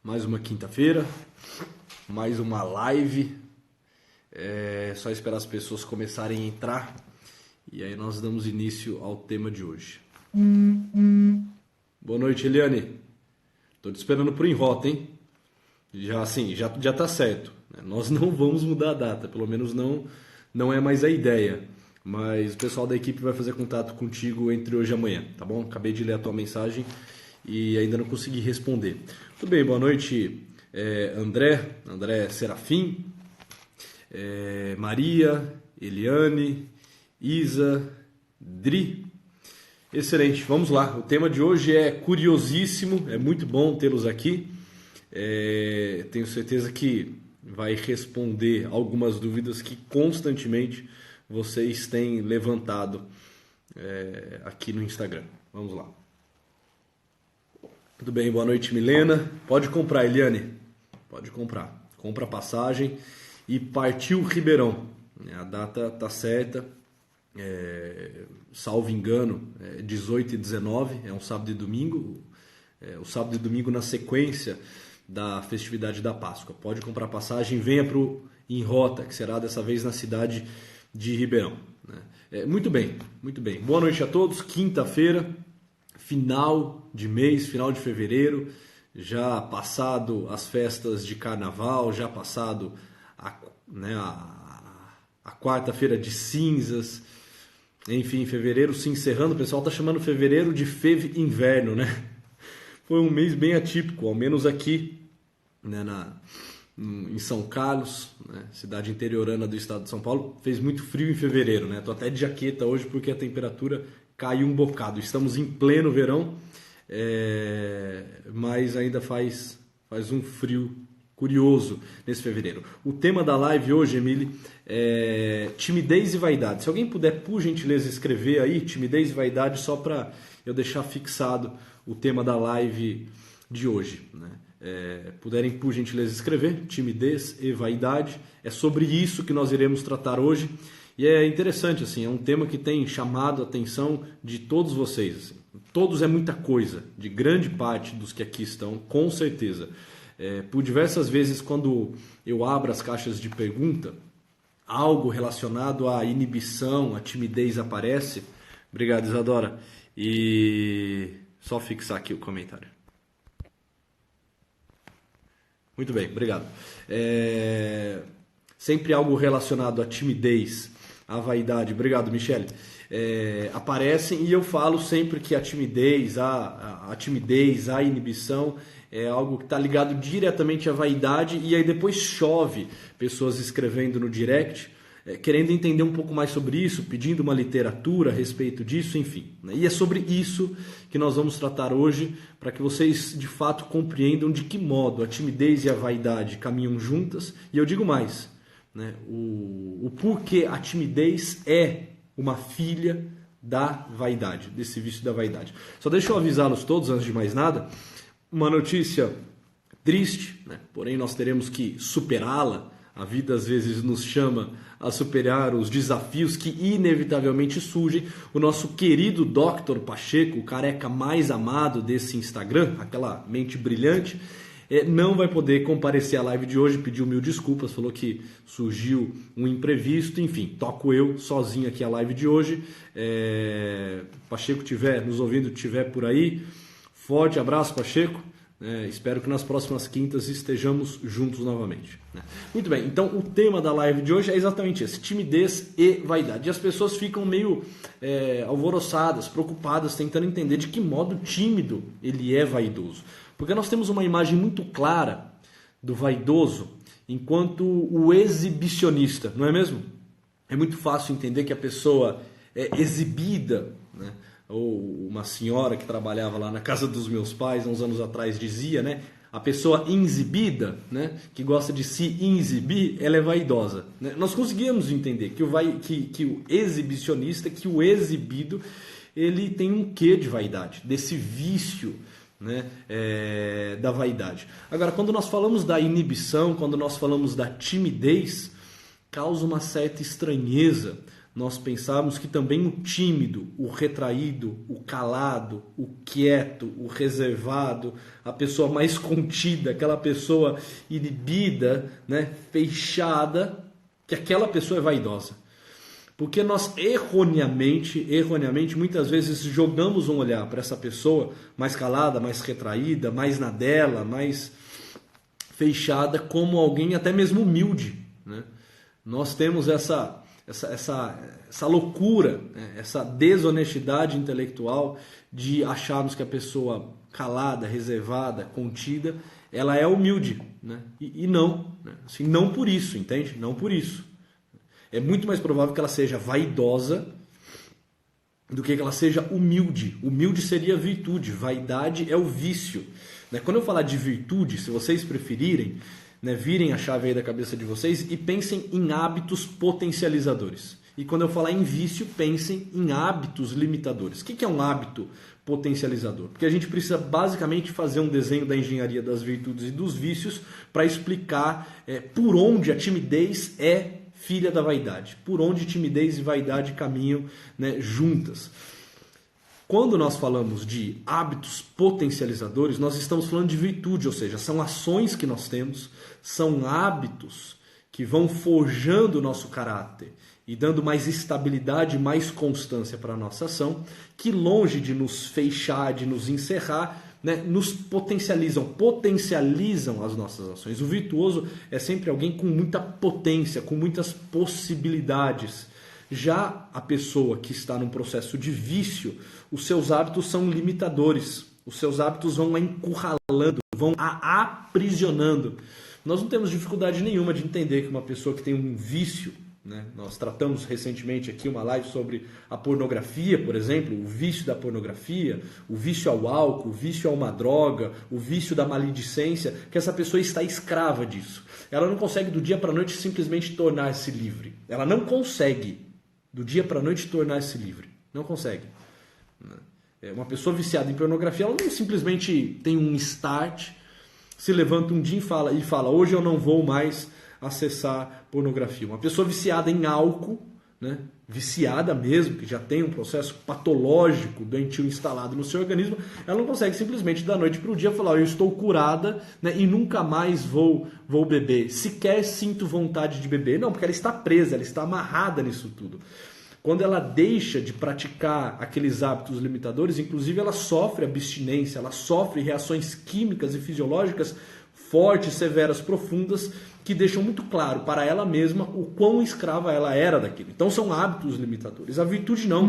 Mais uma quinta-feira, mais uma live. É só esperar as pessoas começarem a entrar e aí nós damos início ao tema de hoje. Boa noite, Eliane. Tô te esperando por em rota, hein? Já tá certo, né? Nós não vamos mudar a data, pelo menos não é mais a ideia. Mas o pessoal da equipe vai fazer contato contigo entre hoje e amanhã, tá bom? Acabei de ler a tua mensagem e ainda não consegui responder. Tudo bem, boa noite, André Serafim, Maria, Eliane, Isa, Dri. Excelente, vamos lá. O tema de hoje é curiosíssimo, é muito bom tê-los aqui. Tenho certeza que vai responder algumas dúvidas que constantemente vocês têm levantado aqui no Instagram. Vamos lá. Tudo bem, boa noite, Milena. Pode comprar, Eliane. Pode comprar. Compra a passagem e partiu Ribeirão. A data tá certa. Salvo engano, 18 e 19, é um sábado e domingo. O sábado e domingo na sequência da festividade da Páscoa. Pode comprar passagem, venha para o Em Rota, que será dessa vez na cidade de Ribeirão. Muito bem, muito bem. Boa noite a todos. Quinta-feira, final de mês, final de fevereiro, já passado as festas de carnaval, já passado a quarta-feira de cinzas. Enfim, fevereiro se encerrando. O pessoal está chamando fevereiro de Feve Inverno, né? Foi um mês bem atípico, ao menos aqui, né, em São Carlos, né, cidade interiorana do estado de São Paulo. Fez muito frio em fevereiro, né? Tô até de jaqueta hoje porque a temperatura caiu um bocado. Estamos em pleno verão, mas ainda faz um frio curioso nesse fevereiro. O tema da live hoje, Emily, é timidez e vaidade. Se alguém puder, por gentileza, escrever aí timidez e vaidade, só para eu deixar fixado o tema da live de hoje, né? Puderem, por gentileza, escrever timidez e vaidade. É sobre isso que nós iremos tratar hoje. E é interessante, assim, é um tema que tem chamado a atenção de todos vocês. Assim. Todos é muita coisa, de grande parte dos que aqui estão, com certeza. Por diversas vezes, quando eu abro as caixas de pergunta, algo relacionado à inibição, à timidez aparece. Obrigado, Isadora. E só fixar aqui o comentário. Muito bem, obrigado. Sempre algo relacionado à timidez, à vaidade. Obrigado, Michele. Aparecem e eu falo sempre que a timidez, a inibição é algo que está ligado diretamente à vaidade, e aí depois chove pessoas escrevendo no direct, querendo entender um pouco mais sobre isso, pedindo uma literatura a respeito disso, enfim. Né? E é sobre isso que nós vamos tratar hoje, para que vocês de fato compreendam de que modo a timidez e a vaidade caminham juntas. E eu digo mais, né? O porquê a timidez é uma filha da vaidade, desse vício da vaidade. Só deixa eu avisá-los todos, antes de mais nada, uma notícia triste, né? Porém nós teremos que superá-la. A vida às vezes nos chama a superar os desafios que inevitavelmente surgem. O nosso querido Dr. Pacheco, o careca mais amado desse Instagram, aquela mente brilhante, não vai poder comparecer à live de hoje, pediu mil desculpas, falou que surgiu um imprevisto, enfim, toco eu sozinho aqui a live de hoje. Pacheco estiver nos ouvindo, estiver por aí, forte abraço, Pacheco. Espero que nas próximas quintas estejamos juntos novamente. Né? Muito bem, então o tema da live de hoje é exatamente esse, timidez e vaidade. E as pessoas ficam meio alvoroçadas, preocupadas, tentando entender de que modo tímido ele é vaidoso. Porque nós temos uma imagem muito clara do vaidoso enquanto o exibicionista, não é mesmo? É muito fácil entender que a pessoa é exibida, né? Ou uma senhora que trabalhava lá na casa dos meus pais, há uns anos atrás, dizia, né? A pessoa exibida, né? Que gosta de se exibir, ela é vaidosa. Né? Nós conseguimos entender que o exibicionista, que o exibido, ele tem um quê de vaidade, desse vício, né? Da vaidade. Agora, quando nós falamos da inibição, quando nós falamos da timidez, causa uma certa estranheza nós pensarmos que também o tímido, o retraído, o calado, o quieto, o reservado, a pessoa mais contida, aquela pessoa inibida, né, fechada, que aquela pessoa é vaidosa. Porque nós erroneamente, muitas vezes jogamos um olhar para essa pessoa mais calada, mais retraída, mais na dela, mais fechada, como alguém até mesmo humilde, né? Nós temos essa loucura, né? Essa desonestidade intelectual de acharmos que a pessoa calada, reservada, contida, ela é humilde, né? E não, né? Assim, não por isso, entende? Não por isso. É muito mais provável que ela seja vaidosa do que ela seja humilde. Humilde seria virtude, vaidade é o vício. Quando eu falar de virtude, se vocês preferirem, né, virem a chave aí da cabeça de vocês e pensem em hábitos potencializadores. E quando eu falar em vício, pensem em hábitos limitadores. O que é um hábito potencializador? Porque a gente precisa basicamente fazer um desenho da engenharia das virtudes e dos vícios para explicar por onde a timidez é filha da vaidade, por onde timidez e vaidade caminham, né, juntas. Quando nós falamos de hábitos potencializadores, nós estamos falando de virtude, ou seja, são ações que nós temos, são hábitos que vão forjando o nosso caráter e dando mais estabilidade, mais constância para a nossa ação, que longe de nos fechar, de nos encerrar, né, nos potencializam as nossas ações. O virtuoso é sempre alguém com muita potência, com muitas possibilidades. Já a pessoa que está num processo de vício, os seus hábitos são limitadores, os seus hábitos vão a encurralando, vão a aprisionando. Nós não temos dificuldade nenhuma de entender que uma pessoa que tem um vício, né, nós tratamos recentemente aqui uma live sobre a pornografia, por exemplo, o vício da pornografia, o vício ao álcool, o vício a uma droga, o vício da maledicência, que essa pessoa está escrava disso. Ela não consegue do dia para a noite simplesmente tornar-se livre. Ela não consegue do dia para a noite tornar-se livre. Não consegue. Uma pessoa viciada em pornografia, ela não simplesmente tem um start, se levanta um dia e fala, hoje eu não vou mais acessar pornografia. Uma pessoa viciada em álcool, né, viciada mesmo, que já tem um processo patológico doentio instalado no seu organismo, ela não consegue simplesmente da noite para o dia falar, eu estou curada, né, e nunca mais vou beber. Sequer sinto vontade de beber. Não, porque ela está presa, ela está amarrada nisso tudo. Quando ela deixa de praticar aqueles hábitos limitadores, inclusive ela sofre abstinência, ela sofre reações químicas e fisiológicas fortes, severas, profundas, que deixam muito claro para ela mesma o quão escrava ela era daquilo. Então são hábitos limitadores. A virtude não.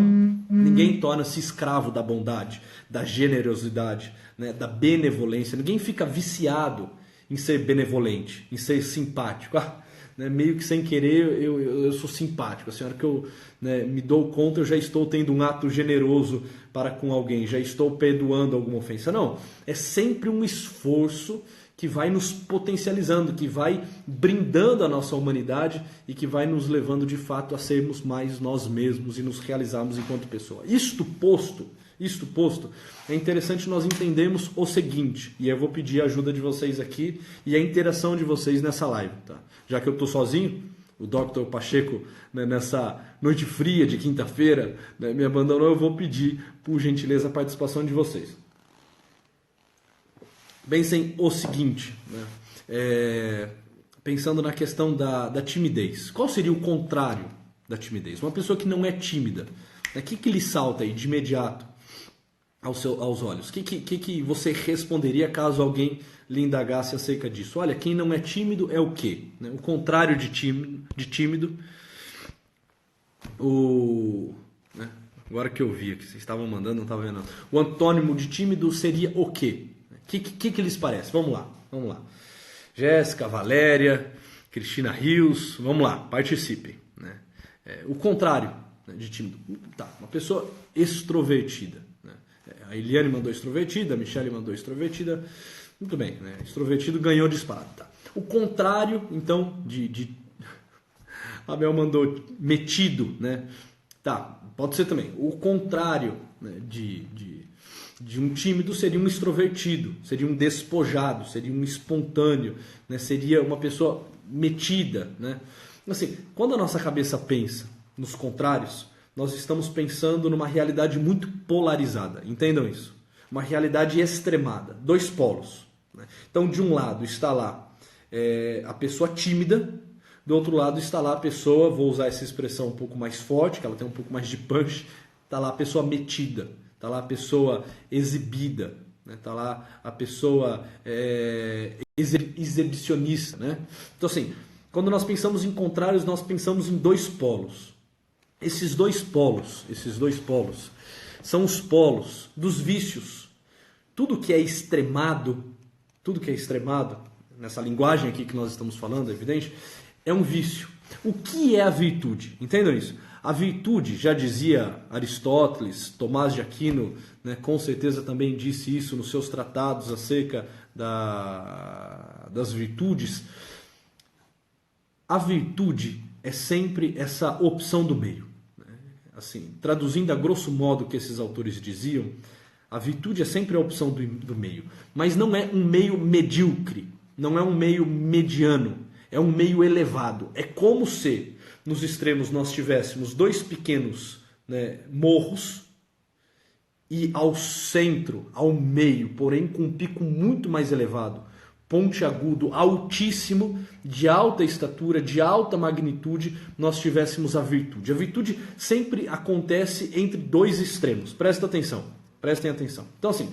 Ninguém torna-se escravo da bondade, da generosidade, né, da benevolência. Ninguém fica viciado em ser benevolente, em ser simpático. Né, meio que sem querer eu sou simpático. A senhora que eu, né, me dou conta, eu já estou tendo um ato generoso para com alguém, já estou perdoando alguma ofensa. Não, é sempre um esforço que vai nos potencializando, que vai brindando a nossa humanidade e que vai nos levando de fato a sermos mais nós mesmos e nos realizarmos enquanto pessoa. Isto posto, é interessante nós entendermos o seguinte, e eu vou pedir a ajuda de vocês aqui e a interação de vocês nessa live, tá? Já que eu estou sozinho, o Dr. Pacheco, né, nessa noite fria de quinta-feira, né, me abandonou, eu vou pedir, por gentileza, a participação de vocês. Pensem o seguinte, né? Pensando na questão da timidez. Qual seria o contrário da timidez? Uma pessoa que não é tímida. O que lhe salta aí de imediato aos olhos? O que você responderia caso alguém lhe indagasse acerca disso? Olha, quem não é tímido é o quê? O contrário de tímido. Né? Agora que eu vi aqui, vocês estavam mandando, não estava vendo. O antônimo de tímido seria o quê? O que lhes parece? Vamos lá. Jéssica, Valéria, Cristina Rios, vamos lá, participem. Né? O contrário, né, de tímido. Tá, uma pessoa extrovertida. Né? A Eliane mandou extrovertida, a Michele mandou extrovertida. Muito bem, né? Extrovertido ganhou disparado. Tá. O contrário, então, a Abel mandou metido. Né? Tá, pode ser também. O contrário, né, de um tímido seria um extrovertido, seria um despojado, seria um espontâneo, né? Seria uma pessoa metida. Né? Assim, quando a nossa cabeça pensa nos contrários, nós estamos pensando numa realidade muito polarizada. Entendam isso. Uma realidade extremada, dois polos, né? Então, de um lado está lá a pessoa tímida, do outro lado está lá a pessoa, vou usar essa expressão um pouco mais forte, que ela tem um pouco mais de punch, está lá a pessoa metida, está lá a pessoa exibida, né? Está lá a pessoa exibicionista, né? Então, assim, quando nós pensamos em contrários, nós pensamos em dois polos. Esses dois polos são os polos dos vícios. Tudo que é extremado, nessa linguagem aqui que nós estamos falando, é evidente, é um vício. O que é a virtude? Entendam isso. A virtude, já dizia Aristóteles, Tomás de Aquino, né, com certeza também disse isso nos seus tratados acerca das virtudes. A virtude é sempre essa opção do meio. Assim, traduzindo a grosso modo o que esses autores diziam, a virtude é sempre a opção do meio, mas não é um meio medíocre, não é um meio mediano, é um meio elevado. É como se nos extremos nós tivéssemos dois pequenos, né, morros e ao centro, ao meio, porém com um pico muito mais elevado, pontiagudo, altíssimo, de alta estatura, de alta magnitude, nós tivéssemos a virtude. A virtude sempre acontece entre dois extremos. Prestem atenção. Então, assim,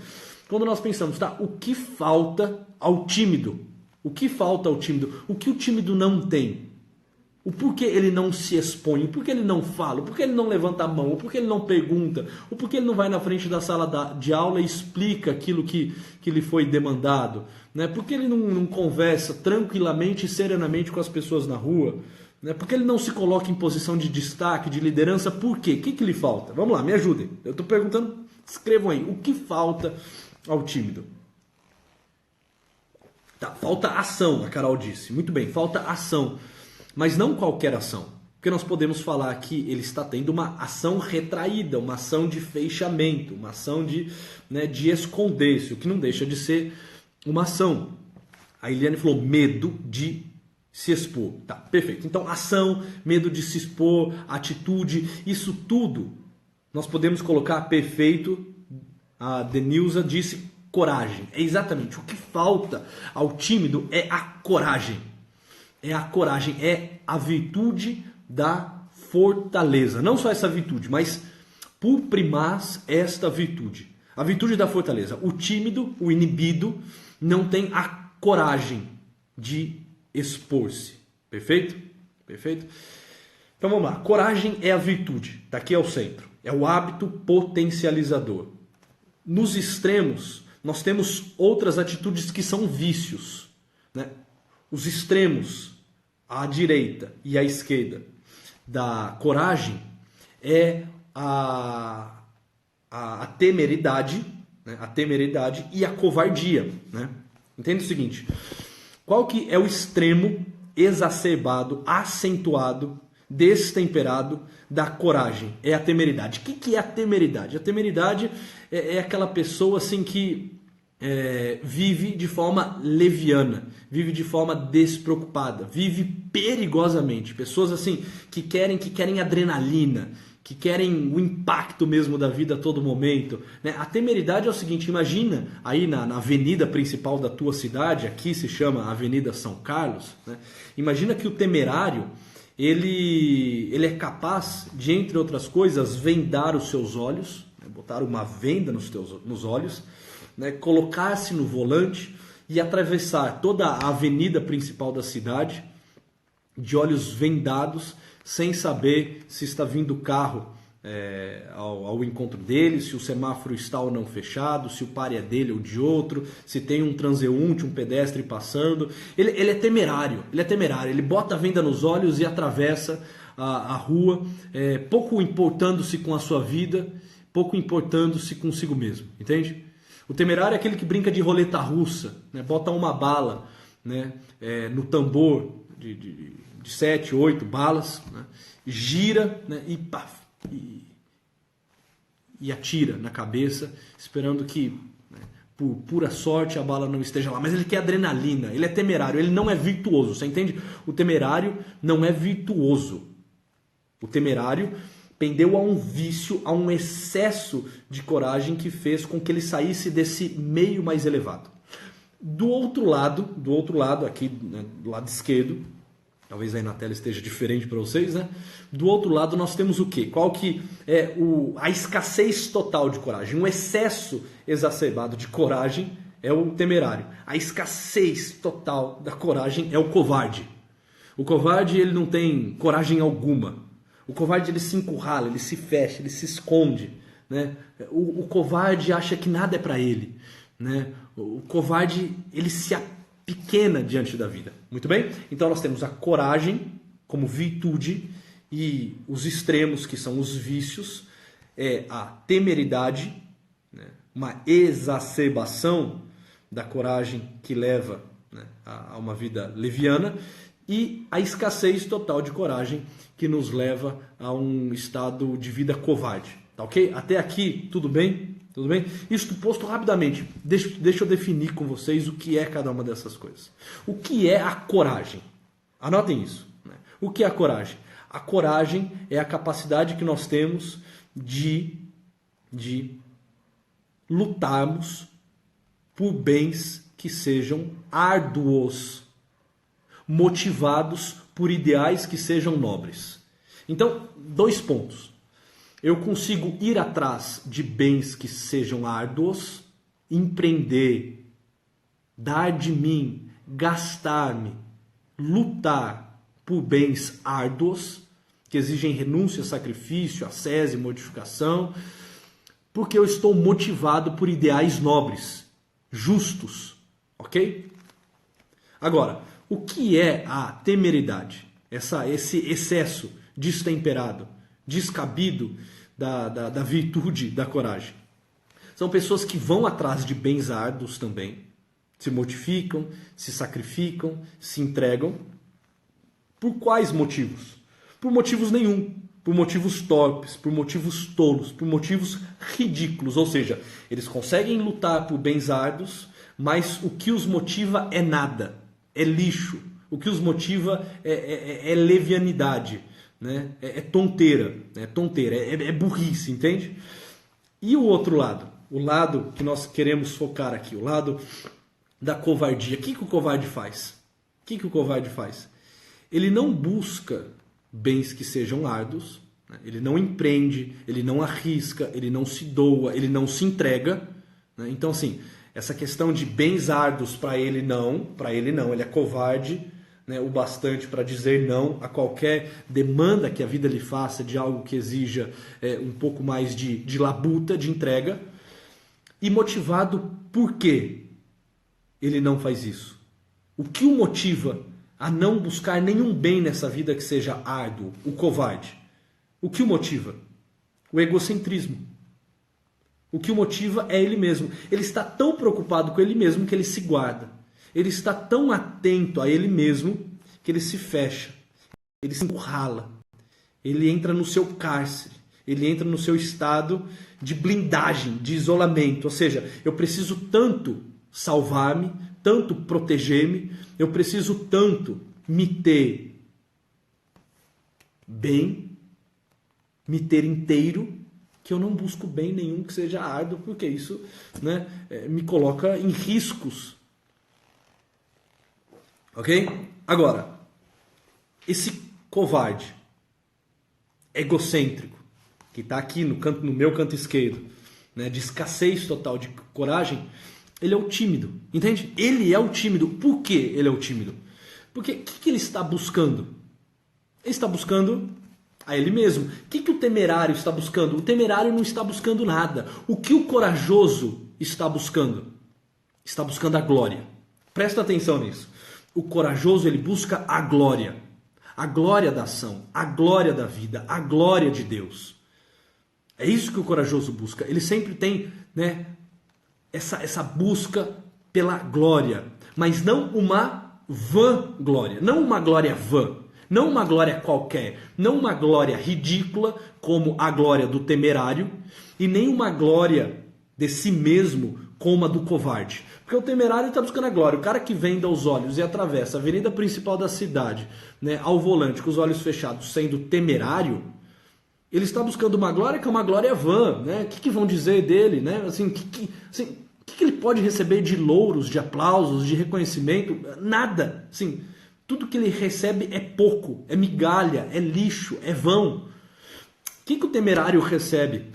quando nós pensamos, tá, o que falta ao tímido? O que falta ao tímido? O que o tímido não tem? O porquê ele não se expõe? O porquê ele não fala? O porquê ele não levanta a mão? O porquê ele não pergunta? O porquê ele não vai na frente da sala de aula e explica aquilo que lhe foi demandado? Né? Por que ele não conversa tranquilamente e serenamente com as pessoas na rua? Né? Por que ele não se coloca em posição de destaque, de liderança? Por quê? O que lhe falta? Vamos lá, me ajudem. Eu estou perguntando, escrevam aí. O que falta ao tímido? Tá, falta ação, a Carol disse. Muito bem, falta ação. Mas não qualquer ação. Porque nós podemos falar que ele está tendo uma ação retraída, uma ação de fechamento, uma ação de esconder-se, o que não deixa de ser uma ação. A Eliane falou medo de se expor. Tá, perfeito. Então, ação, medo de se expor, atitude, isso tudo nós podemos colocar perfeito. A Denilza disse coragem. É exatamente o que falta ao tímido é a coragem. É a coragem, é a virtude da fortaleza. Não só essa virtude, mas por primaz esta virtude. A virtude da fortaleza. O tímido, o inibido, não tem a coragem de expor-se. Perfeito? Perfeito? Então vamos lá. Coragem é a virtude. Daqui é o centro. É o hábito potencializador. Nos extremos, nós temos outras atitudes que são vícios, né? Os extremos, à direita e à esquerda, da coragem é a temeridade, né? A temeridade e a covardia, né? Entende o seguinte, qual que é o extremo exacerbado, acentuado, destemperado da coragem? É a temeridade. O que é a temeridade? A temeridade é aquela pessoa assim que vive de forma leviana, vive de forma despreocupada, vive perigosamente. Pessoas assim que querem adrenalina, que querem o impacto mesmo da vida a todo momento, né? A temeridade é o seguinte, imagina aí na avenida principal da tua cidade, aqui se chama Avenida São Carlos, né? Imagina que o temerário ele é capaz de, entre outras coisas, vendar os seus olhos, né? Botar uma venda nos olhos, né? Colocar-se no volante e atravessar toda a avenida principal da cidade de olhos vendados, sem saber se está vindo carro ao encontro dele, se o semáforo está ou não fechado, se o par é dele ou de outro, se tem um transeunte, um pedestre passando. Ele é temerário, ele bota a venda nos olhos e atravessa a rua, pouco importando-se com a sua vida, pouco importando-se consigo mesmo, entende? O temerário é aquele que brinca de roleta russa, né? Bota uma bala, né, no tambor de 7, 8 balas, né? Gira, né, e atira na cabeça, esperando que, né, por pura sorte, a bala não esteja lá. Mas ele quer adrenalina, ele é temerário, ele não é virtuoso, você entende? O temerário não é virtuoso. O temerário pendeu a um vício, a um excesso de coragem que fez com que ele saísse desse meio mais elevado. Do outro lado, aqui, né, do lado esquerdo, talvez aí na tela esteja diferente para vocês, né? Do outro lado nós temos o quê? Qual que é a escassez total de coragem? Um excesso exacerbado de coragem é o temerário. A escassez total da coragem é o covarde. O covarde, ele não tem coragem alguma. O covarde, ele se encurrala, ele se fecha, ele se esconde, né? O covarde acha que nada é para ele, né? O covarde, ele se apequena diante da vida. Muito bem? Então nós temos a coragem como virtude e os extremos, que são os vícios, é a temeridade, né? Uma exacerbação da coragem que leva, né, a uma vida leviana, e a escassez total de coragem que nos leva a um estado de vida covarde. Tá ok? Até aqui, tudo bem? Tudo bem? Isso posto rapidamente, deixa eu definir com vocês o que é cada uma dessas coisas. O que é a coragem? Anotem isso, né? O que é a coragem? A coragem é a capacidade que nós temos de lutarmos por bens que sejam árduos, motivados por ideais que sejam nobres. Então, 2 pontos. Eu consigo ir atrás de bens que sejam árduos, empreender, dar de mim, gastar-me, lutar por bens árduos, que exigem renúncia, sacrifício, ascese, mortificação, porque eu estou motivado por ideais nobres, justos, ok? Agora, o que é a temeridade? Esse excesso destemperado, descabido da virtude da coragem. São pessoas que vão atrás de bens árduos também, se mortificam, se sacrificam, se entregam. Por quais motivos? Por motivos nenhum. Por motivos torpes, por motivos tolos, por motivos ridículos. Ou seja, eles conseguem lutar por bens árduos, mas o que os motiva é nada, é lixo. O que os motiva é levianidade, né? É tonteira, é burrice, entende? E o outro lado? O lado que nós queremos focar aqui, o lado da covardia. O que o covarde faz? Ele não busca bens que sejam árduos, né? Ele não empreende, ele não arrisca, ele não se doa, ele não se entrega, né? Então, assim, essa questão de bens árduos para ele não, ele é covarde, né, o bastante para dizer não a qualquer demanda que a vida lhe faça de algo que exija um pouco mais de labuta, de entrega. E motivado por quê ele não faz isso? O que o motiva a não buscar nenhum bem nessa vida que seja árduo? O covarde. O que o motiva? O egocentrismo. O que o motiva é ele mesmo. Ele está tão preocupado com ele mesmo que ele se guarda. Ele está tão atento a ele mesmo que ele se fecha. Ele se encurrala. Ele entra no seu cárcere. Ele entra no seu estado de blindagem, de isolamento. Ou seja, eu preciso tanto salvar-me, tanto proteger-me, eu preciso tanto me ter bem, me ter inteiro, que eu não busco bem nenhum que seja árduo, porque isso, né, me coloca em riscos. Ok? Agora, esse covarde, egocêntrico, que está aqui no meu canto esquerdo, né, de escassez total de coragem, ele é o tímido, entende? Ele é o tímido. Por que ele é o tímido? Porque o que ele está buscando? Ele está buscando a ele mesmo. O que o temerário está buscando? O temerário não está buscando nada. O que o corajoso está buscando? Está buscando a glória. Presta atenção nisso. O corajoso, ele busca a glória da ação, a glória da vida, a glória de Deus. É isso que o corajoso busca. Ele sempre tem, né, essa busca pela glória, mas não uma vã glória, não uma glória vã, não uma glória qualquer, não uma glória ridícula como a glória do temerário, e nem uma glória de si mesmo como a do covarde. Porque o temerário está buscando a glória. O cara que venda os olhos e atravessa a avenida principal da cidade, né, ao volante, com os olhos fechados, sendo temerário, ele está buscando uma glória que é uma glória vã. Né? O que vão dizer dele? Né? Assim, o que ele pode receber de louros, de aplausos, de reconhecimento? Nada. Assim, tudo que ele recebe é pouco, é migalha, é lixo, é vão. O que o temerário recebe?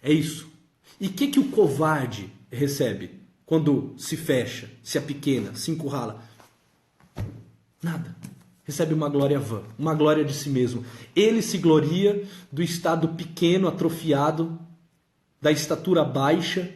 É isso. E o que o covarde recebe quando se fecha, se apequena, se encurrala? Nada. Recebe uma glória vã, uma glória de si mesmo. Ele se gloria do estado pequeno, atrofiado, da estatura baixa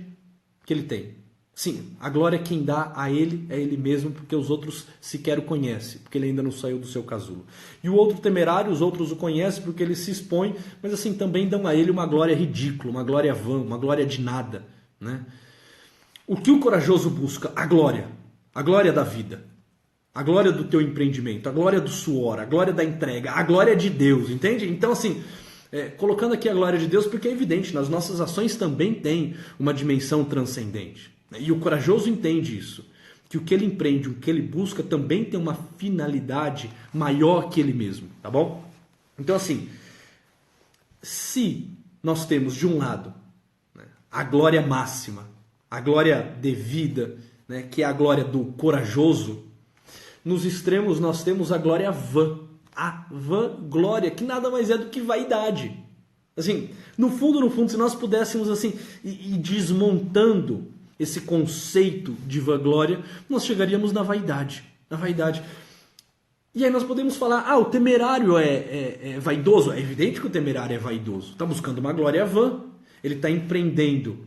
que ele tem. Sim, a glória quem dá a ele é ele mesmo, porque os outros sequer o conhecem, porque ele ainda não saiu do seu casulo. E o outro temerário, os outros o conhecem porque ele se expõe, mas assim também dão a ele uma glória ridícula, uma glória vã, uma glória de nada. Né? O que o corajoso busca? A glória da vida, a glória do teu empreendimento, a glória do suor, a glória da entrega, a glória de Deus, entende? Então assim, colocando aqui a glória de Deus, porque é evidente, nas nossas ações também tem uma dimensão transcendente. E o corajoso entende isso, que o que ele empreende, o que ele busca também tem uma finalidade maior que ele mesmo, tá bom? Então assim, se nós temos de um lado, né, a glória máxima, a glória devida, né, que é a glória do corajoso, nos extremos nós temos a glória vã, a vã glória, que nada mais é do que vaidade. Assim, no fundo, se nós pudéssemos assim ir desmontando esse conceito de vanglória, nós chegaríamos na vaidade. Na vaidade. E aí nós podemos falar, o temerário é vaidoso. É evidente que o temerário é vaidoso. Está buscando uma glória vã. Ele está empreendendo,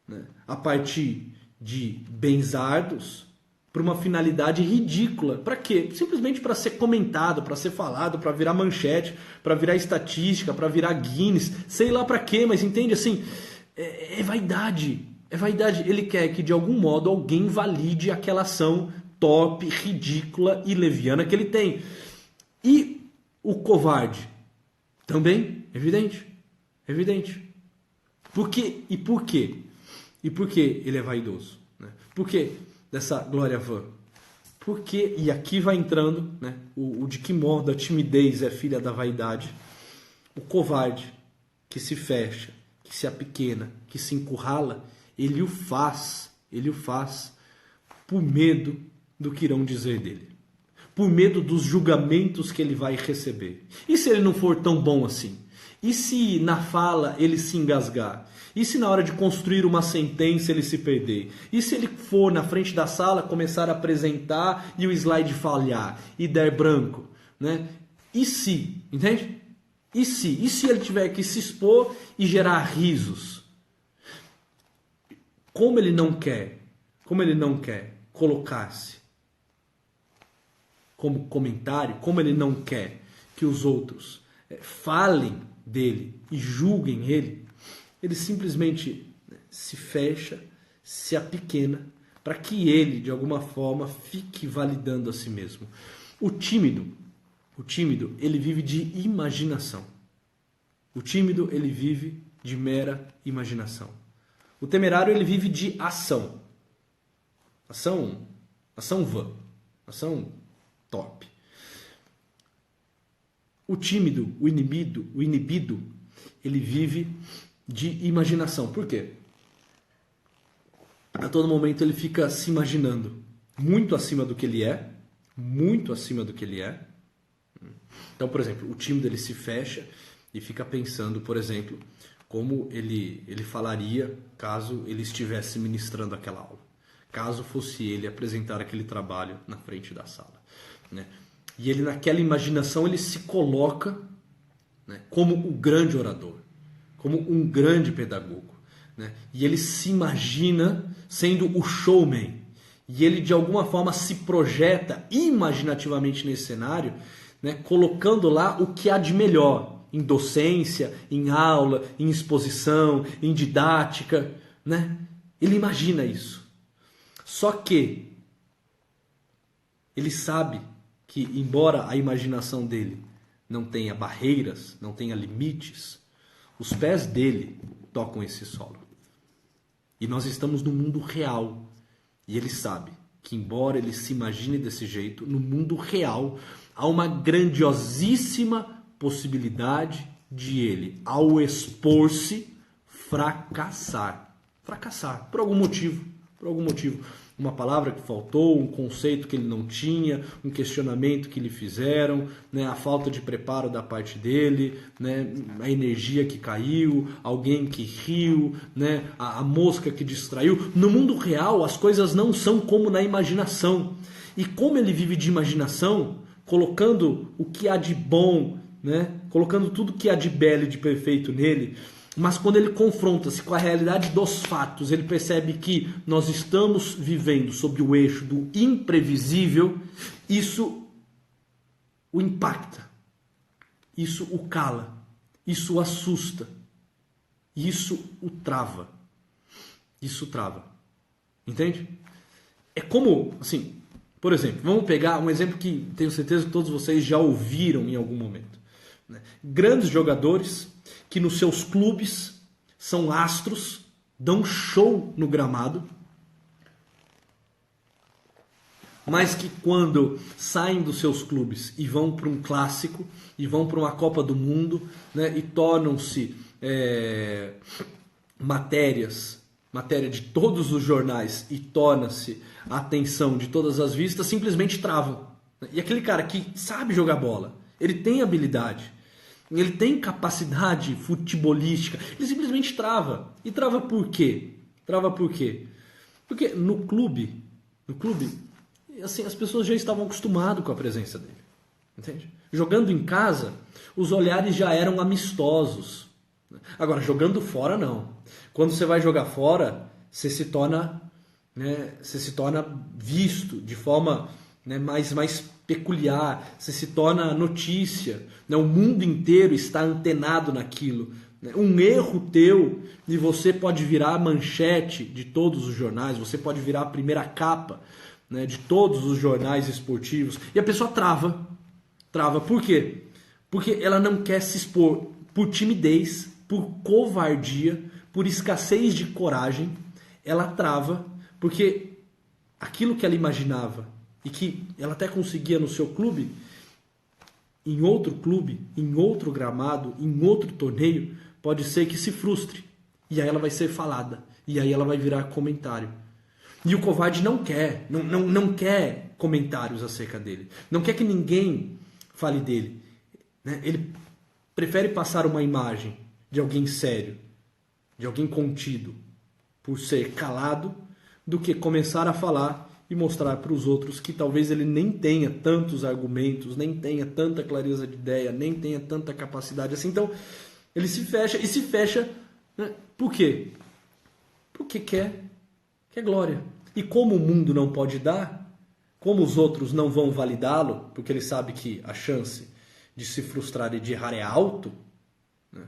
né, a partir de benzardos para uma finalidade ridícula. Para quê? Simplesmente para ser comentado, para ser falado, para virar manchete, para virar estatística, para virar Guinness. Sei lá para quê, mas entende assim? É vaidade. É vaidade. Ele quer que de algum modo alguém valide aquela ação top, ridícula e leviana que ele tem. E o covarde? Também, evidente. Evidente. Por quê? E por quê? E por que ele é vaidoso? Né? Por que dessa glória vã? Porque, e aqui vai entrando, né, o de que modo a timidez é filha da vaidade. O covarde que se fecha, que se apequena, que se encurrala, ele o faz por medo do que irão dizer dele. Por medo dos julgamentos que ele vai receber. E se ele não for tão bom assim? E se na fala ele se engasgar? E se na hora de construir uma sentença ele se perder? E se ele for na frente da sala começar a apresentar e o slide falhar e der branco? Né? E se? Entende? E se ele tiver que se expor e gerar risos? Como ele não quer colocar-se como comentário, como ele não quer que os outros falem dele e julguem ele, ele simplesmente se fecha, se apequena, para que ele, de alguma forma, fique validando a si mesmo. O tímido, ele vive de imaginação. O tímido, ele vive de mera imaginação. O temerário, ele vive de ação. Ação vã. Ação top. O tímido, o inibido, ele vive de imaginação. Por quê? A todo momento ele fica se imaginando muito acima do que ele é. Muito acima do que ele é. Então, por exemplo, o tímido ele se fecha e fica pensando, por exemplo, como ele falaria caso ele estivesse ministrando aquela aula. Caso fosse ele apresentar aquele trabalho na frente da sala. Né? E ele, naquela imaginação, ele se coloca, né, como o grande orador, como um grande pedagogo. Né? E ele se imagina sendo o showman. E ele, de alguma forma, se projeta imaginativamente nesse cenário, né, colocando lá o que há de melhor em docência, em aula, em exposição, em didática. Né? Ele imagina isso. Só que ele sabe que, embora a imaginação dele não tenha barreiras, não tenha limites, os pés dele tocam esse solo. E nós estamos no mundo real. E ele sabe que, embora ele se imagine desse jeito, no mundo real há uma grandiosíssima possibilidade de ele, ao expor-se, fracassar. Fracassar, por algum motivo. Por algum motivo. Uma palavra que faltou, um conceito que ele não tinha, um questionamento que lhe fizeram, né, a falta de preparo da parte dele, né, a energia que caiu, alguém que riu, né, a mosca que distraiu. No mundo real, as coisas não são como na imaginação. E como ele vive de imaginação, colocando o que há de bom, né, colocando tudo que há de belo e de perfeito nele, mas quando ele confronta-se com a realidade dos fatos, ele percebe que nós estamos vivendo sob o eixo do imprevisível, isso o impacta, isso o cala, isso o assusta, isso o trava. Isso trava. Entende? É como, assim, por exemplo, vamos pegar um exemplo que tenho certeza que todos vocês já ouviram em algum momento. Né? Grandes jogadores que nos seus clubes são astros, dão show no gramado, mas que quando saem dos seus clubes e vão para um clássico, e vão para uma Copa do Mundo, né, e tornam-se matéria de todos os jornais e torna-se a atenção de todas as vistas, simplesmente travam. E aquele cara que sabe jogar bola, ele tem habilidade, ele tem capacidade futebolística, ele simplesmente trava. E trava por quê? Trava por quê? Porque no clube, assim, as pessoas já estavam acostumadas com a presença dele. Entende? Jogando em casa, os olhares já eram amistosos. Agora, jogando fora, não. Quando você vai jogar fora, você se torna visto de forma, né, mais peculiar, você se torna notícia, né? O mundo inteiro está antenado naquilo, né? Um erro teu e você pode virar a manchete de todos os jornais, você pode virar a primeira capa, né, de todos os jornais esportivos, e a pessoa trava. Por quê? Porque ela não quer se expor por timidez, por covardia, por escassez de coragem. Ela trava porque aquilo que ela imaginava e que ela até conseguia no seu clube, em outro gramado, em outro torneio, pode ser que se frustre. E aí ela vai ser falada. E aí ela vai virar comentário. E o covarde não quer comentários acerca dele. Não quer que ninguém fale dele. Ele prefere passar uma imagem de alguém sério, de alguém contido, por ser calado, do que começar a falar e mostrar para os outros que talvez ele nem tenha tantos argumentos, nem tenha tanta clareza de ideia, nem tenha tanta capacidade assim. Então, ele se fecha, né? Por quê? Porque quer glória. E como o mundo não pode dar, como os outros não vão validá-lo, porque ele sabe que a chance de se frustrar e de errar é alto, né?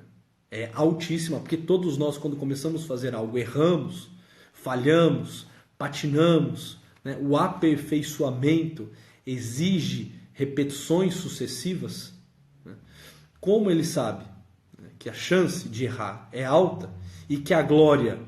É altíssima, porque todos nós, quando começamos a fazer algo, erramos, falhamos, patinamos, né? O aperfeiçoamento exige repetições sucessivas, né? Como ele sabe, né, que a chance de errar é alta e que a glória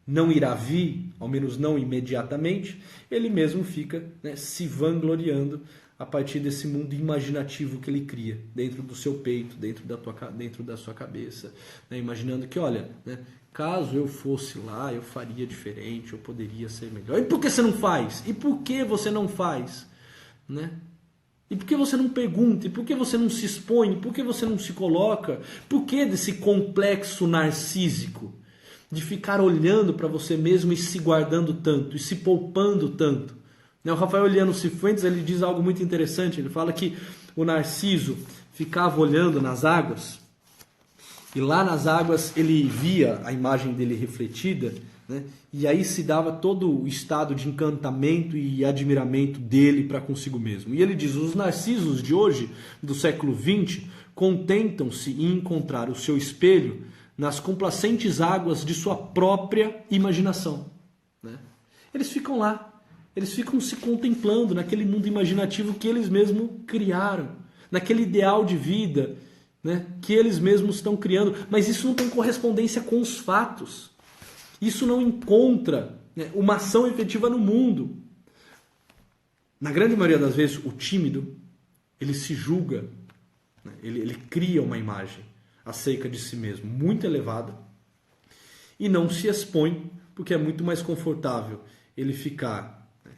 não irá vir, ao menos não imediatamente, ele mesmo fica, né, se vangloriando a partir desse mundo imaginativo que ele cria dentro do seu peito, dentro da sua cabeça, né, imaginando que, olha, né, caso eu fosse lá, eu faria diferente, eu poderia ser melhor. E por que você não faz? E por que você não faz? Né? E por que você não pergunta? E por que você não se expõe? Por que você não se coloca? Por que desse complexo narcísico de ficar olhando para você mesmo e se guardando tanto, e se poupando tanto? O Rafael Eliano Cifuentes, ele diz algo muito interessante. Ele fala que o Narciso ficava olhando nas águas, e lá nas águas ele via a imagem dele refletida, né? E aí se dava todo o estado de encantamento e admiramento dele para consigo mesmo. E ele diz, os narcisos de hoje, do século XX, contentam-se em encontrar o seu espelho nas complacentes águas de sua própria imaginação. Né? Eles ficam lá, eles ficam se contemplando naquele mundo imaginativo que eles mesmos criaram, naquele ideal de vida, né, que eles mesmos estão criando, mas isso não tem correspondência com os fatos. Isso não encontra, né, uma ação efetiva no mundo. Na grande maioria das vezes, o tímido, ele se julga, né, ele cria uma imagem acerca de si mesmo muito elevada e não se expõe, porque é muito mais confortável ele ficar, né,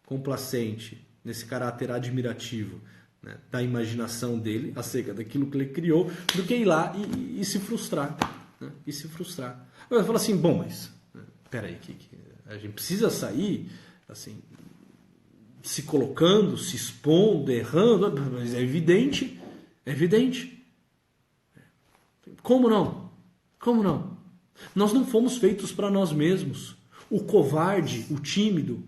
complacente nesse caráter admirativo, né, da imaginação dele acerca daquilo que ele criou, do que ir lá e se frustrar. Né, e se frustrar. Agora fala assim, bom, mas peraí, que a gente precisa sair assim, se colocando, se expondo, errando, mas é evidente, é evidente. Como não? Como não? Nós não fomos feitos para nós mesmos. O covarde, o tímido,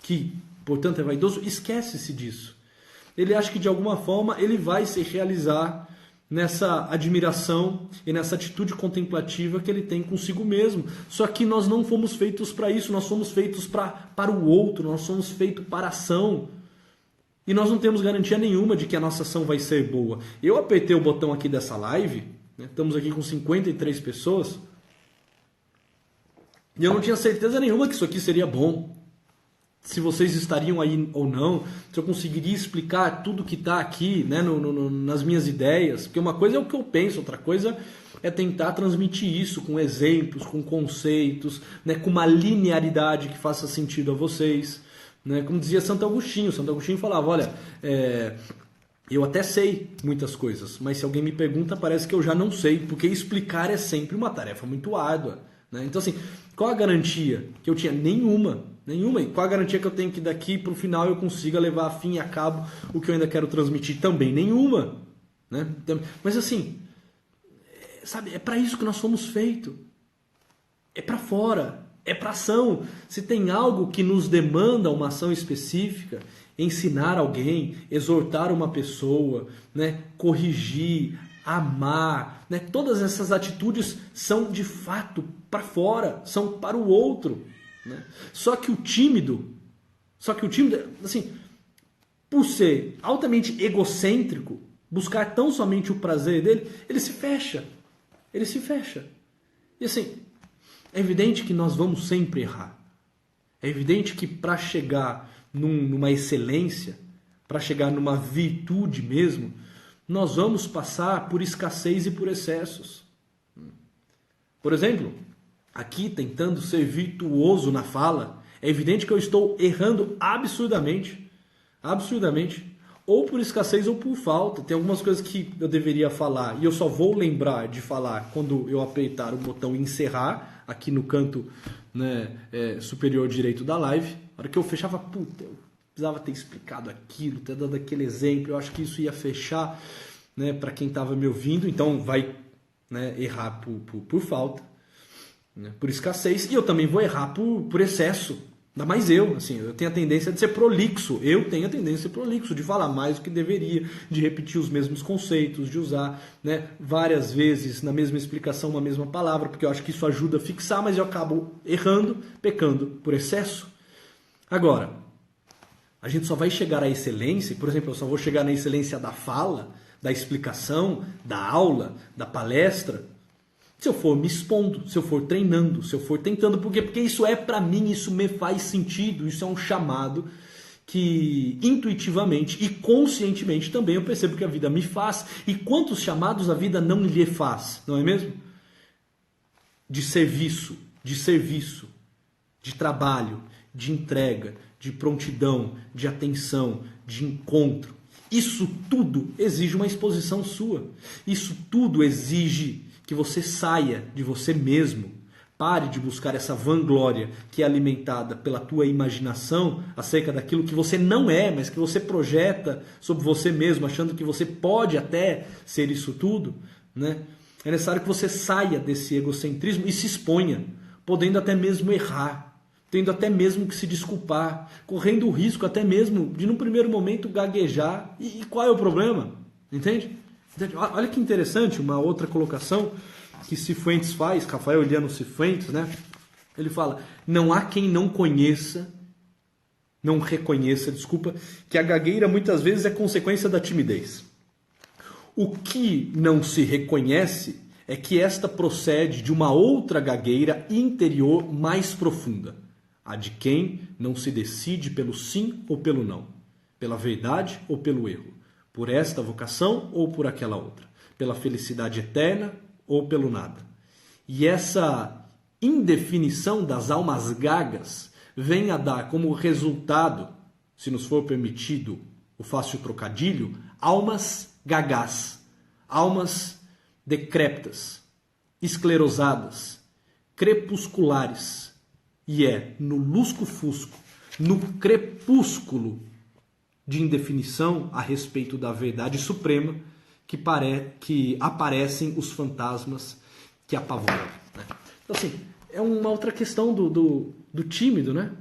que, portanto, é vaidoso, esquece-se disso. Ele acha que, de alguma forma, ele vai se realizar nessa admiração e nessa atitude contemplativa que ele tem consigo mesmo. Só que nós não fomos feitos para isso, nós somos feitos para o outro, nós somos feitos para a ação. E nós não temos garantia nenhuma de que a nossa ação vai ser boa. Eu apertei o botão aqui dessa live, né, estamos aqui com 53 pessoas, e eu não tinha certeza nenhuma que isso aqui seria bom. Se vocês estariam aí ou não, se eu conseguiria explicar tudo que está aqui, né, nas minhas ideias. Porque uma coisa é o que eu penso, outra coisa é tentar transmitir isso com exemplos, com conceitos, né, com uma linearidade que faça sentido a vocês. Né? Como dizia Santo Agostinho falava, olha, eu até sei muitas coisas, mas se alguém me pergunta parece que eu já não sei, porque explicar é sempre uma tarefa muito árdua. Né? Então assim, qual a garantia que eu tinha? Nenhuma. E qual a garantia que eu tenho que daqui para o final eu consiga levar a fim e a cabo o que eu ainda quero transmitir? Também nenhuma. Né? Mas assim, sabe, é para isso que nós fomos feitos. É para fora, é para ação. Se tem algo que nos demanda uma ação específica, ensinar alguém, exortar uma pessoa, né, corrigir, amar, né, todas essas atitudes são de fato para fora, são para o outro. Né? Só que o tímido, assim, por ser altamente egocêntrico, buscar tão somente o prazer dele, ele se fecha. E assim, é evidente que nós vamos sempre errar. É evidente que para chegar numa excelência, para chegar numa virtude mesmo, nós vamos passar por escassez e por excessos. Por exemplo, aqui tentando ser virtuoso na fala, é evidente que eu estou errando absurdamente, ou por escassez ou por falta. Tem algumas coisas que eu deveria falar e eu só vou lembrar de falar quando eu apertar o botão encerrar aqui no canto, né, superior direito da live. Na hora que eu fechava, puta, eu precisava ter explicado aquilo, ter dado aquele exemplo, eu acho que isso ia fechar, né, para quem estava me ouvindo, então vai, né, errar por falta, né, por escassez, e eu também vou errar por excesso. Ainda mais eu tenho a tendência de ser prolixo, de falar mais do que deveria, de repetir os mesmos conceitos, de usar, né, várias vezes na mesma explicação uma mesma palavra, porque eu acho que isso ajuda a fixar, mas eu acabo errando, pecando por excesso. Agora, a gente só vai chegar à excelência, por exemplo, eu só vou chegar na excelência da fala, da explicação, da aula, da palestra, se eu for me expondo, se eu for treinando, se eu for tentando. Por quê? Porque isso é para mim, isso me faz sentido, isso é um chamado que intuitivamente e conscientemente também eu percebo que a vida me faz. E quantos chamados a vida não lhe faz, não é mesmo? De serviço, de trabalho, de entrega, de prontidão, de atenção, de encontro. Isso tudo exige uma exposição sua. Isso tudo exige que você saia de você mesmo. Pare de buscar essa vanglória que é alimentada pela tua imaginação acerca daquilo que você não é, mas que você projeta sobre você mesmo, achando que você pode até ser isso tudo, né? É necessário que você saia desse egocentrismo e se exponha, podendo até mesmo errar, tendo até mesmo que se desculpar, correndo o risco até mesmo de, num primeiro momento, gaguejar. E qual é o problema? Entende? Olha que interessante, uma outra colocação que Cifuentes faz, Rafael Eliano Cifuentes, né? Ele fala, não há quem não reconheça, que a gagueira muitas vezes é consequência da timidez. O que não se reconhece é que esta procede de uma outra gagueira interior mais profunda, a de quem não se decide pelo sim ou pelo não, pela verdade ou pelo erro, por esta vocação ou por aquela outra, pela felicidade eterna ou pelo nada. E essa indefinição das almas gagas vem a dar como resultado, se nos for permitido o fácil trocadilho, almas gagás, almas decrépitas, esclerosadas, crepusculares. E é no lusco-fusco, no crepúsculo de indefinição a respeito da verdade suprema que aparecem os fantasmas que apavoram. Né? Então, assim, é uma outra questão do tímido, né?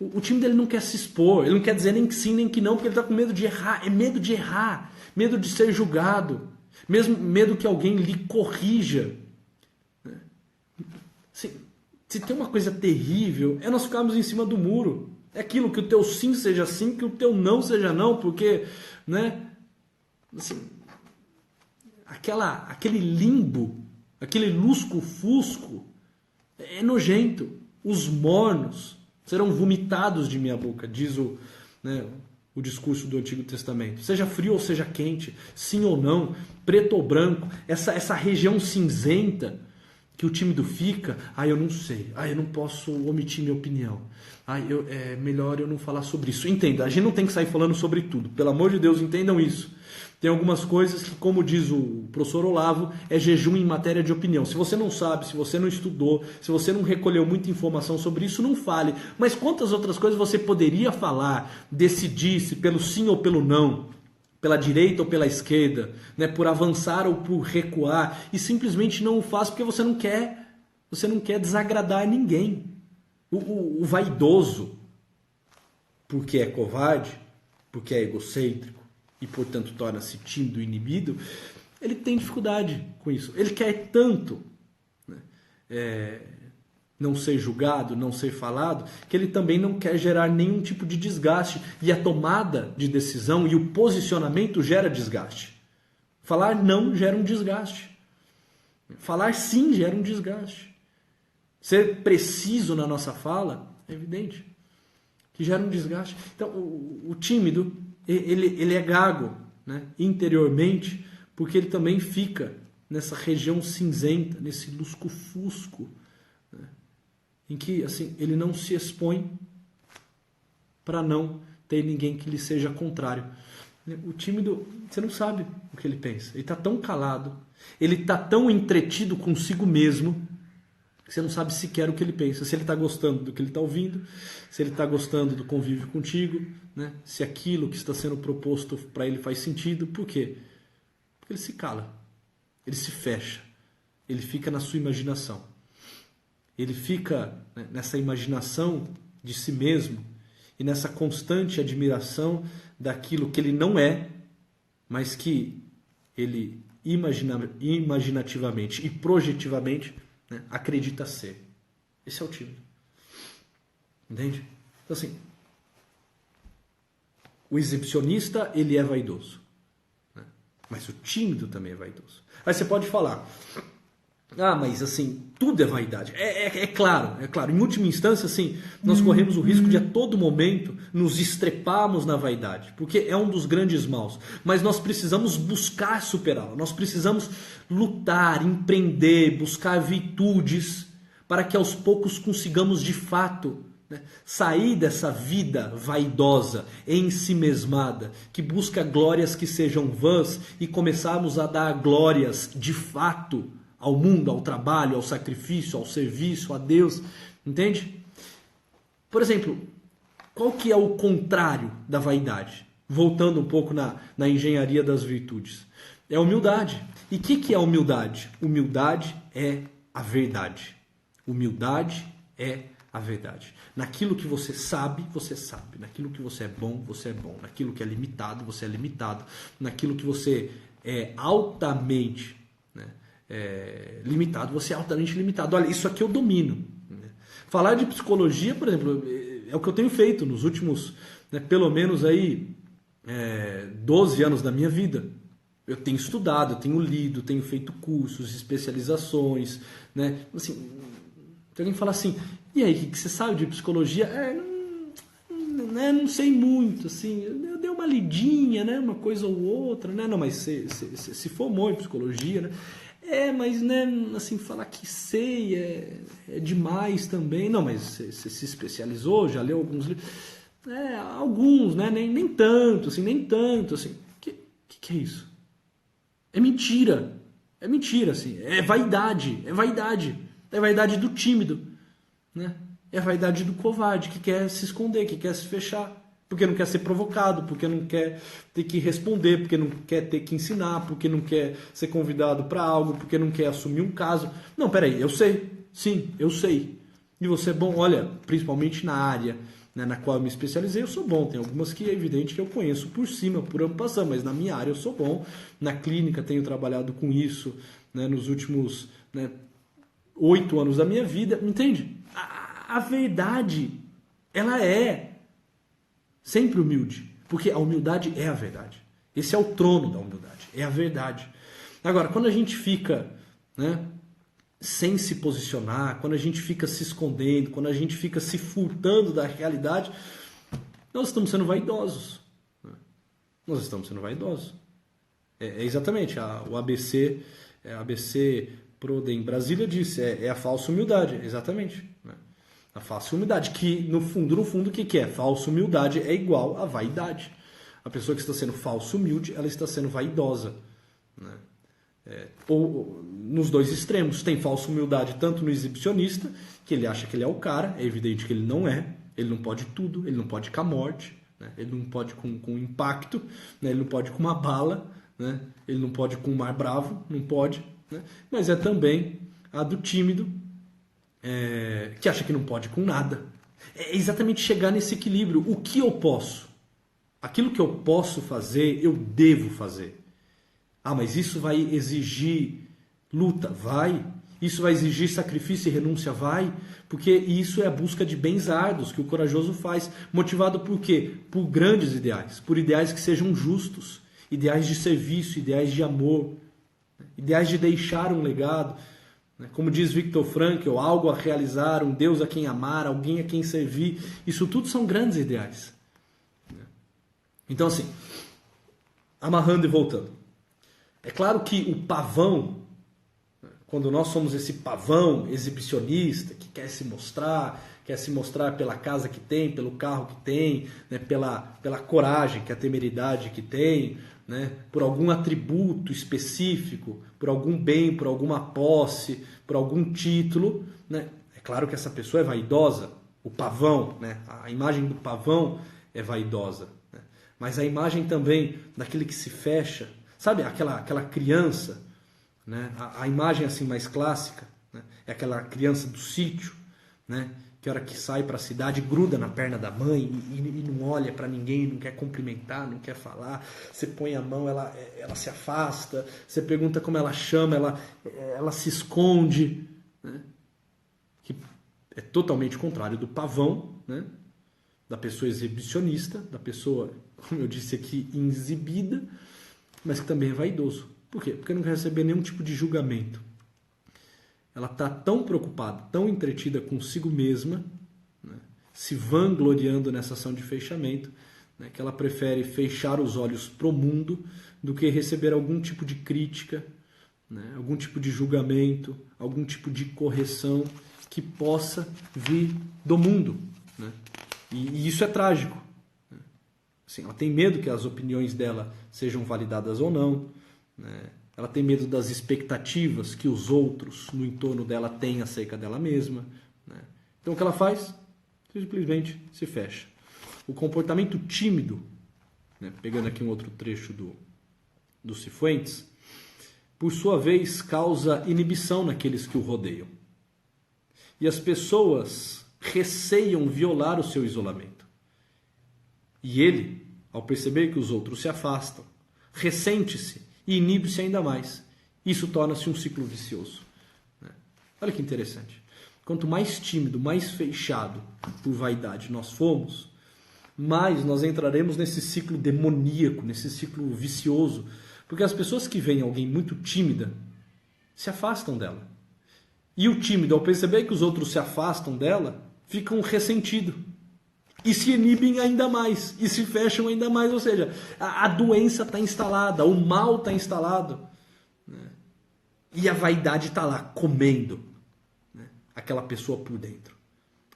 O tímido, ele não quer se expor, ele não quer dizer nem que sim nem que não, porque ele está com medo de errar. É medo de errar, medo de ser julgado, mesmo medo que alguém lhe corrija. Assim, se tem uma coisa terrível, é nós ficarmos em cima do muro. É aquilo, que o teu sim seja sim, que o teu não seja não, porque, né? Assim, aquele limbo, aquele lusco-fusco é nojento. Os mornos serão vomitados de minha boca, diz o discurso do Antigo Testamento. Seja frio ou seja quente, sim ou não, preto ou branco, essa região cinzenta que o tímido fica, eu não sei, eu não posso omitir minha opinião, é melhor eu não falar sobre isso. Entenda, a gente não tem que sair falando sobre tudo, pelo amor de Deus, entendam isso. Tem algumas coisas que, como diz o professor Olavo, é jejum em matéria de opinião. Se você não sabe, se você não estudou, se você não recolheu muita informação sobre isso, não fale. Mas quantas outras coisas você poderia falar, decidir-se pelo sim ou pelo não, pela direita ou pela esquerda, né, por avançar ou por recuar, e simplesmente não o faz porque você não quer desagradar ninguém. O vaidoso, porque é covarde, porque é egocêntrico, e portanto torna-se tímido e inibido, ele tem dificuldade com isso. Ele quer tanto, né, não ser julgado, não ser falado, que ele também não quer gerar nenhum tipo de desgaste. E a tomada de decisão e o posicionamento gera desgaste. Falar não gera um desgaste. Falar sim gera um desgaste. Ser preciso na nossa fala é evidente que gera um desgaste. Então, o tímido, ele é gago, né, interiormente, porque ele também fica nessa região cinzenta, nesse lusco-fusco, né, em que assim, ele não se expõe para não ter ninguém que lhe seja contrário. O tímido, você não sabe o que ele pensa. Ele está tão calado, ele está tão entretido consigo mesmo, que você não sabe sequer o que ele pensa. Se ele está gostando do que ele está ouvindo, se ele está gostando do convívio contigo, né? Se aquilo que está sendo proposto para ele faz sentido. Por quê? Porque ele se cala, ele se fecha, ele fica na sua imaginação. Ele fica, né, nessa imaginação de si mesmo e nessa constante admiração daquilo que ele não é, mas que ele imaginativamente e projetivamente, né, acredita ser. Esse é o tímido. Entende? Então, assim, o exibicionista, ele é vaidoso, né? Mas o tímido também é vaidoso. Aí você pode falar, mas assim, tudo é vaidade. É claro. Em última instância, assim, nós corremos o risco de a todo momento nos estreparmos na vaidade, porque é um dos grandes maus. Mas nós precisamos buscar superá-la. Nós precisamos lutar, empreender, buscar virtudes para que aos poucos consigamos de fato, né, sair dessa vida vaidosa, ensimesmada, que busca glórias que sejam vãs e começarmos a dar glórias de fato ao mundo, ao trabalho, ao sacrifício, ao serviço, a Deus, entende? Por exemplo, qual que é o contrário da vaidade? Voltando um pouco na engenharia das virtudes. É a humildade. E o que é humildade? Humildade é a verdade. Humildade é a verdade. Naquilo que você sabe, você sabe. Naquilo que você é bom, você é bom. Naquilo que é limitado, você é limitado. Naquilo que você é altamente, né, limitado, você é altamente limitado. Olha, isso aqui eu domino. Falar de psicologia, por exemplo, é o que eu tenho feito nos últimos, né, pelo menos aí 12 anos da minha vida. Eu tenho estudado, eu tenho lido, tenho feito cursos, especializações, né? Assim, alguém fala assim, e aí, o que você sabe de psicologia? Não sei muito, assim, eu dei uma lidinha, né? Uma coisa ou outra, né? Não, mas você se formou em psicologia, né? Mas, né, assim, falar que sei é demais também. Não, mas você se especializou, já leu alguns livros? Alguns, né? Nem tanto, assim. Que é isso? É mentira, assim, é vaidade. É vaidade do tímido, né? É a vaidade do covarde, que quer se esconder, que quer se fechar, porque não quer ser provocado, porque não quer ter que responder, porque não quer ter que ensinar, porque não quer ser convidado para algo, porque não quer assumir um caso. Não, peraí, eu sei, sim, eu sei. E você é bom, olha, principalmente na área, né, na qual eu me especializei, eu sou bom. Tem algumas que é evidente que eu conheço por cima, por ampassão, mas na minha área eu sou bom. Na clínica tenho trabalhado com isso, né, nos últimos, né, 8 anos da minha vida, entende? A verdade, ela é sempre humilde, porque a humildade é a verdade. Esse é o trono da humildade, é a verdade. Agora, quando a gente fica, né, sem se posicionar, quando a gente fica se escondendo, quando a gente fica se furtando da realidade, nós estamos sendo vaidosos. Nós estamos sendo vaidosos. Exatamente, o ABC Prode em Brasília disse, é a falsa humildade, exatamente. Né? A falsa humildade, que no fundo, o que é? Falsa humildade é igual a vaidade. A pessoa que está sendo falsa humilde, ela está sendo vaidosa. Né? Ou nos dois extremos, tem falsa humildade tanto no exibicionista, que ele acha que ele é o cara, é evidente que ele não é, ele não pode tudo, ele não pode com a morte, né? Ele não pode com impacto, né? Ele não pode com uma bala, né? Ele não pode com um mar bravo, não pode, né? Mas é também a do tímido, que acha que não pode com nada. É exatamente chegar nesse equilíbrio. O que eu posso? Aquilo que eu posso fazer, eu devo fazer. Mas isso vai exigir luta? Vai. Isso vai exigir sacrifício e renúncia? Vai. Porque isso é a busca de bens árduos que o corajoso faz. Motivado por quê? Por grandes ideais. Por ideais que sejam justos. Ideais de serviço, ideais de amor. Ideais de deixar um legado. Como diz Viktor Frankl, algo a realizar, um Deus a quem amar, alguém a quem servir. Isso tudo são grandes ideais. Então assim, amarrando e voltando. É claro que o pavão, quando nós somos esse pavão exibicionista que quer se mostrar pela casa que tem, pelo carro que tem, né, pela coragem, que é a temeridade que tem, né, por algum atributo específico, por algum bem, por alguma posse, por algum título, né, é claro que essa pessoa é vaidosa, o pavão, né, a imagem do pavão é vaidosa, né, mas a imagem também daquele que se fecha, sabe aquela criança, né? A imagem assim mais clássica, né? É aquela criança do sítio, né? Que a hora que sai para a cidade gruda na perna da mãe e não olha para ninguém, não quer cumprimentar, não quer falar. Você põe a mão, ela se afasta. Você pergunta como ela chama, ela se esconde, né? Que é totalmente contrário do pavão, né? Da pessoa exibicionista, da pessoa, como eu disse aqui, exibida, mas que também é vaidoso. Por quê? Porque não quer receber nenhum tipo de julgamento. Ela está tão preocupada, tão entretida consigo mesma, né, se vangloriando nessa ação de fechamento, né, que ela prefere fechar os olhos para o mundo do que receber algum tipo de crítica, né, algum tipo de julgamento, algum tipo de correção que possa vir do mundo. Né? E isso é trágico. Né? Assim, ela tem medo que as opiniões dela sejam validadas ou não. Né? Ela tem medo das expectativas que os outros no entorno dela têm acerca dela mesma. Né? Então o que ela faz? Simplesmente se fecha. O comportamento tímido, né? Pegando aqui um outro trecho do Cifuentes, por sua vez causa inibição naqueles que o rodeiam. E as pessoas receiam violar o seu isolamento. E ele, ao perceber que os outros se afastam, ressente-se e inibe-se ainda mais. Isso torna-se um ciclo vicioso. Olha que interessante. Quanto mais tímido, mais fechado por vaidade nós formos, mais nós entraremos nesse ciclo demoníaco, nesse ciclo vicioso, Porque as pessoas que veem alguém muito tímida se afastam dela. E o tímido, ao perceber que os outros se afastam dela, ficam ressentidos. E se inibem ainda mais. E se fecham ainda mais. Ou seja, a doença está instalada, o mal está instalado. Né? E a vaidade está lá, comendo, né, aquela pessoa por dentro.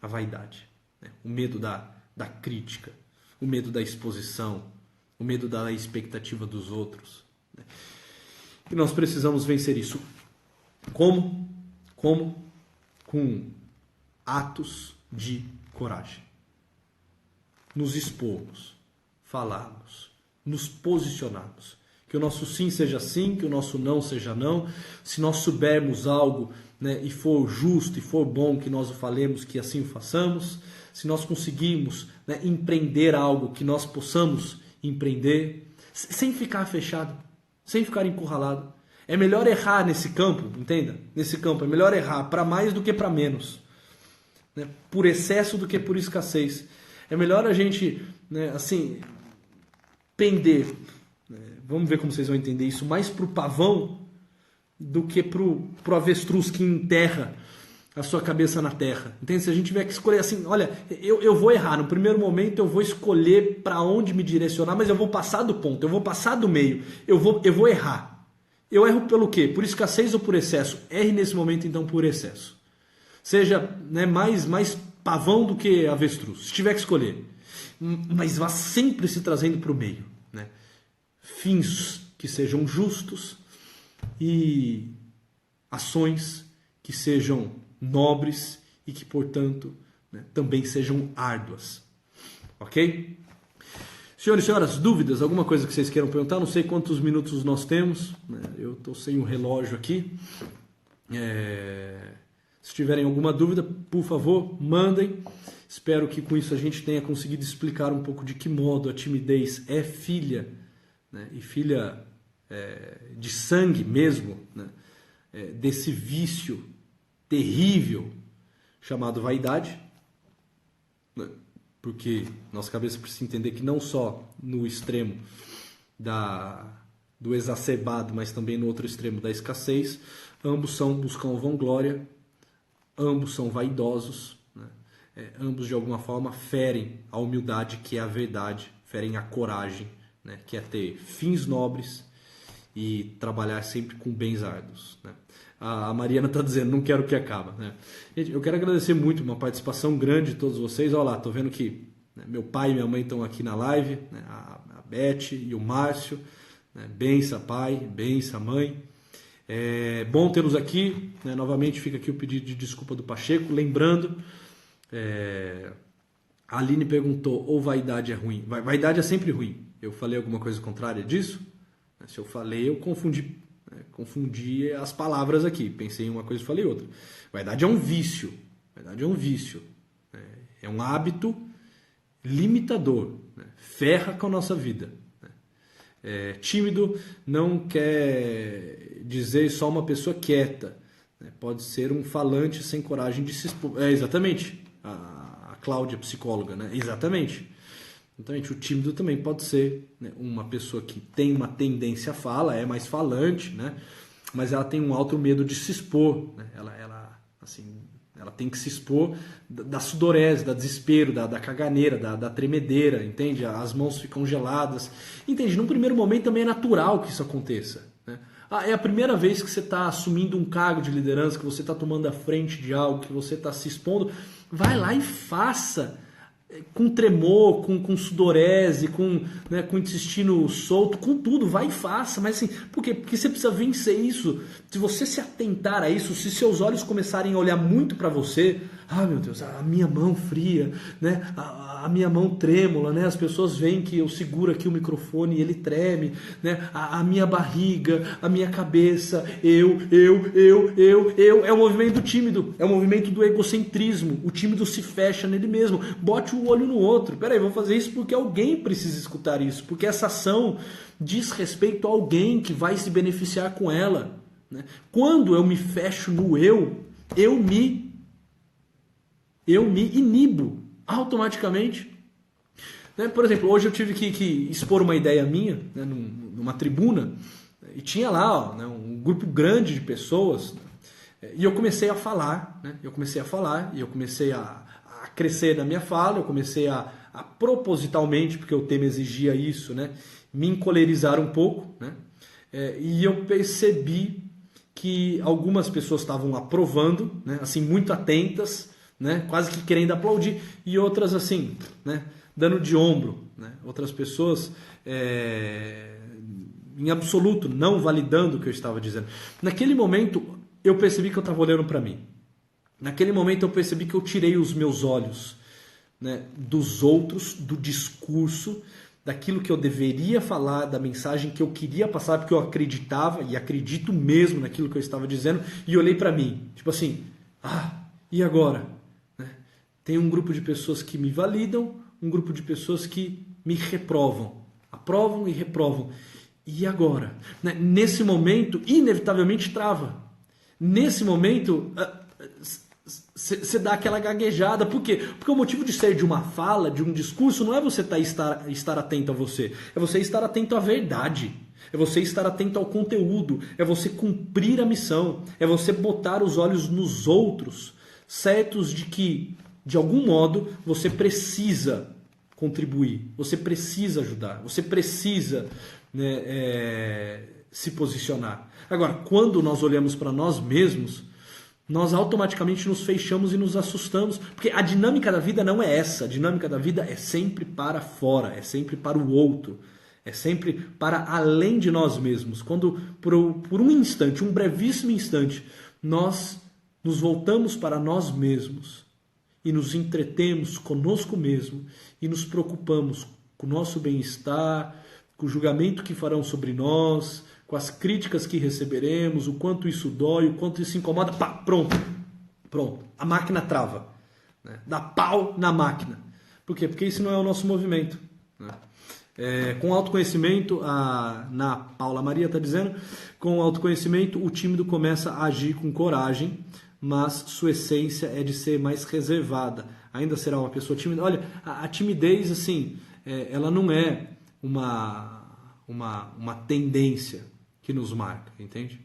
A vaidade. Né? O medo da crítica. O medo da exposição. O medo da expectativa dos outros. Né? E nós precisamos vencer isso. Como? Com atos de coragem. Nos expormos, falarmos, nos posicionarmos. Que o nosso sim seja sim, que o nosso não seja não. Se nós soubermos algo, né, e for justo e for bom que nós o falemos, que assim o façamos. Se nós conseguirmos, né, empreender algo, que nós possamos empreender, sem ficar fechado, sem ficar encurralado. É melhor errar nesse campo, entenda? Nesse campo é melhor errar para mais do que para menos. Né? Por excesso do que por escassez. É melhor a gente, né, assim, pender, né, vamos ver como vocês vão entender isso, mais para o pavão do que para o avestruz que enterra a sua cabeça na terra. Entende? Se a gente tiver que escolher assim, olha, eu vou errar, no primeiro momento eu vou escolher para onde me direcionar, mas eu vou passar do ponto, eu vou passar do meio, eu vou errar. Eu erro pelo quê? Por escassez ou por excesso? Erre nesse momento então por excesso. Seja, né, mais pavão do que avestruz, se tiver que escolher. Mas vá sempre se trazendo para o meio. Né? Fins que sejam justos e ações que sejam nobres e que, portanto, né, também sejam árduas. Ok? Senhores e senhoras, dúvidas? Alguma coisa que vocês queiram perguntar? Não sei quantos minutos nós temos. Né? Eu estou sem um relógio aqui. Se tiverem alguma dúvida, por favor, mandem. Espero que com isso a gente tenha conseguido explicar um pouco de que modo a timidez é filha, né? E filha de sangue mesmo, né? Desse vício terrível chamado vaidade. Né? Porque nossa cabeça precisa entender que não só no extremo do exacerbado, mas também no outro extremo da escassez, ambos buscam vanglória, ambos são vaidosos, né? Ambos de alguma forma ferem a humildade, que é a verdade, ferem a coragem, né? Que é ter fins nobres e trabalhar sempre com bens árduos. Né? A Mariana está dizendo, não quero que acabe. Né? Gente, eu quero agradecer muito, uma participação grande de todos vocês. Olha lá, estou vendo que, né, meu pai e minha mãe estão aqui na live, né, a Beth e o Márcio. Né, bença pai, bença mãe. É bom tê-los aqui. Né, novamente fica aqui o pedido de desculpa do Pacheco. Lembrando, a Aline perguntou, ou vaidade é ruim? Vaidade é sempre ruim. Eu falei alguma coisa contrária disso? Se eu falei, eu confundi as palavras aqui. Pensei em uma coisa e falei outra. Vaidade é um vício. Vaidade é um vício. É um hábito limitador. Ferra com a nossa vida. Tímido não quer dizer só uma pessoa quieta. Pode ser um falante sem coragem de se expor. Exatamente. A Cláudia, psicóloga. Né? Exatamente. Então, o tímido também pode ser, né, uma pessoa que tem uma tendência à fala, é mais falante, né, mas ela tem um alto medo de se expor. Né, ela tem que se expor da sudorese, da desespero, da caganeira, da tremedeira, entende? As mãos ficam geladas. Entende? Num primeiro momento também é natural que isso aconteça. Né? É a primeira vez que você está assumindo um cargo de liderança, que você está tomando a frente de algo, que você está se expondo. Vai lá e faça. Com tremor, com sudorese, com intestino solto, com tudo, vai e faça. Mas assim, por quê? Porque você precisa vencer isso. Se você se atentar a isso, se seus olhos começarem a olhar muito para você, meu Deus, a minha mão fria, né? A minha mão trêmula, né? As pessoas veem que eu seguro aqui o microfone e ele treme, né? A minha barriga, a minha cabeça, eu. É o movimento tímido, é o movimento do egocentrismo. O tímido se fecha nele mesmo. Bote o olho no outro. Peraí, vou fazer isso porque alguém precisa escutar isso. Porque essa ação diz respeito a alguém que vai se beneficiar com ela. Né? Quando eu me fecho no eu me inibo automaticamente. né? Por exemplo, hoje eu tive que expor uma ideia minha, né, numa tribuna, e tinha lá, ó, né, um grupo grande de pessoas, né, e eu comecei a falar, né, e eu comecei a crescer na minha fala, eu comecei a propositalmente, porque o tema exigia isso, né, me encolerizar um pouco, né, e eu percebi que algumas pessoas estavam aprovando, né, assim, muito atentas, né, quase que querendo aplaudir, e outras assim, né, dando de ombro, né, outras pessoas em absoluto não validando o que eu estava dizendo. Naquele momento eu percebi que eu estava olhando para mim. Naquele momento eu percebi que eu tirei os meus olhos, né, dos outros, do discurso, daquilo que eu deveria falar, da mensagem que eu queria passar, porque eu acreditava e acredito mesmo naquilo que eu estava dizendo, e olhei para mim, tipo assim, e agora? Né? Tem um grupo de pessoas que me validam, um grupo de pessoas que me reprovam, aprovam e reprovam. E agora? Né? Nesse momento, inevitavelmente trava. Nesse momento, você dá aquela gaguejada. Por quê? Porque o motivo de ser de uma fala, de um discurso, não é você estar atento a você. É você estar atento à verdade. É você estar atento ao conteúdo. É você cumprir a missão. É você botar os olhos nos outros, certos de que, de algum modo, você precisa contribuir. Você precisa ajudar. Você precisa, né, se posicionar. Agora, quando nós olhamos para nós mesmos, nós automaticamente nos fechamos e nos assustamos, porque a dinâmica da vida não é essa. A dinâmica da vida é sempre para fora, é sempre para o outro, é sempre para além de nós mesmos. Quando por um instante, um brevíssimo instante, nós nos voltamos para nós mesmos e nos entretemos conosco mesmo e nos preocupamos com o nosso bem-estar, com o julgamento que farão sobre nós, com as críticas que receberemos, o quanto isso dói, o quanto isso incomoda, pronto, a máquina trava, né? Dá pau na máquina. Por quê? Porque isso não é o nosso movimento, né? Com autoconhecimento, na Paula Maria está dizendo, com autoconhecimento o tímido começa a agir com coragem, mas sua essência é de ser mais reservada. Ainda será uma pessoa tímida. Olha, a timidez, assim, ela não é uma tendência que nos marca, entende?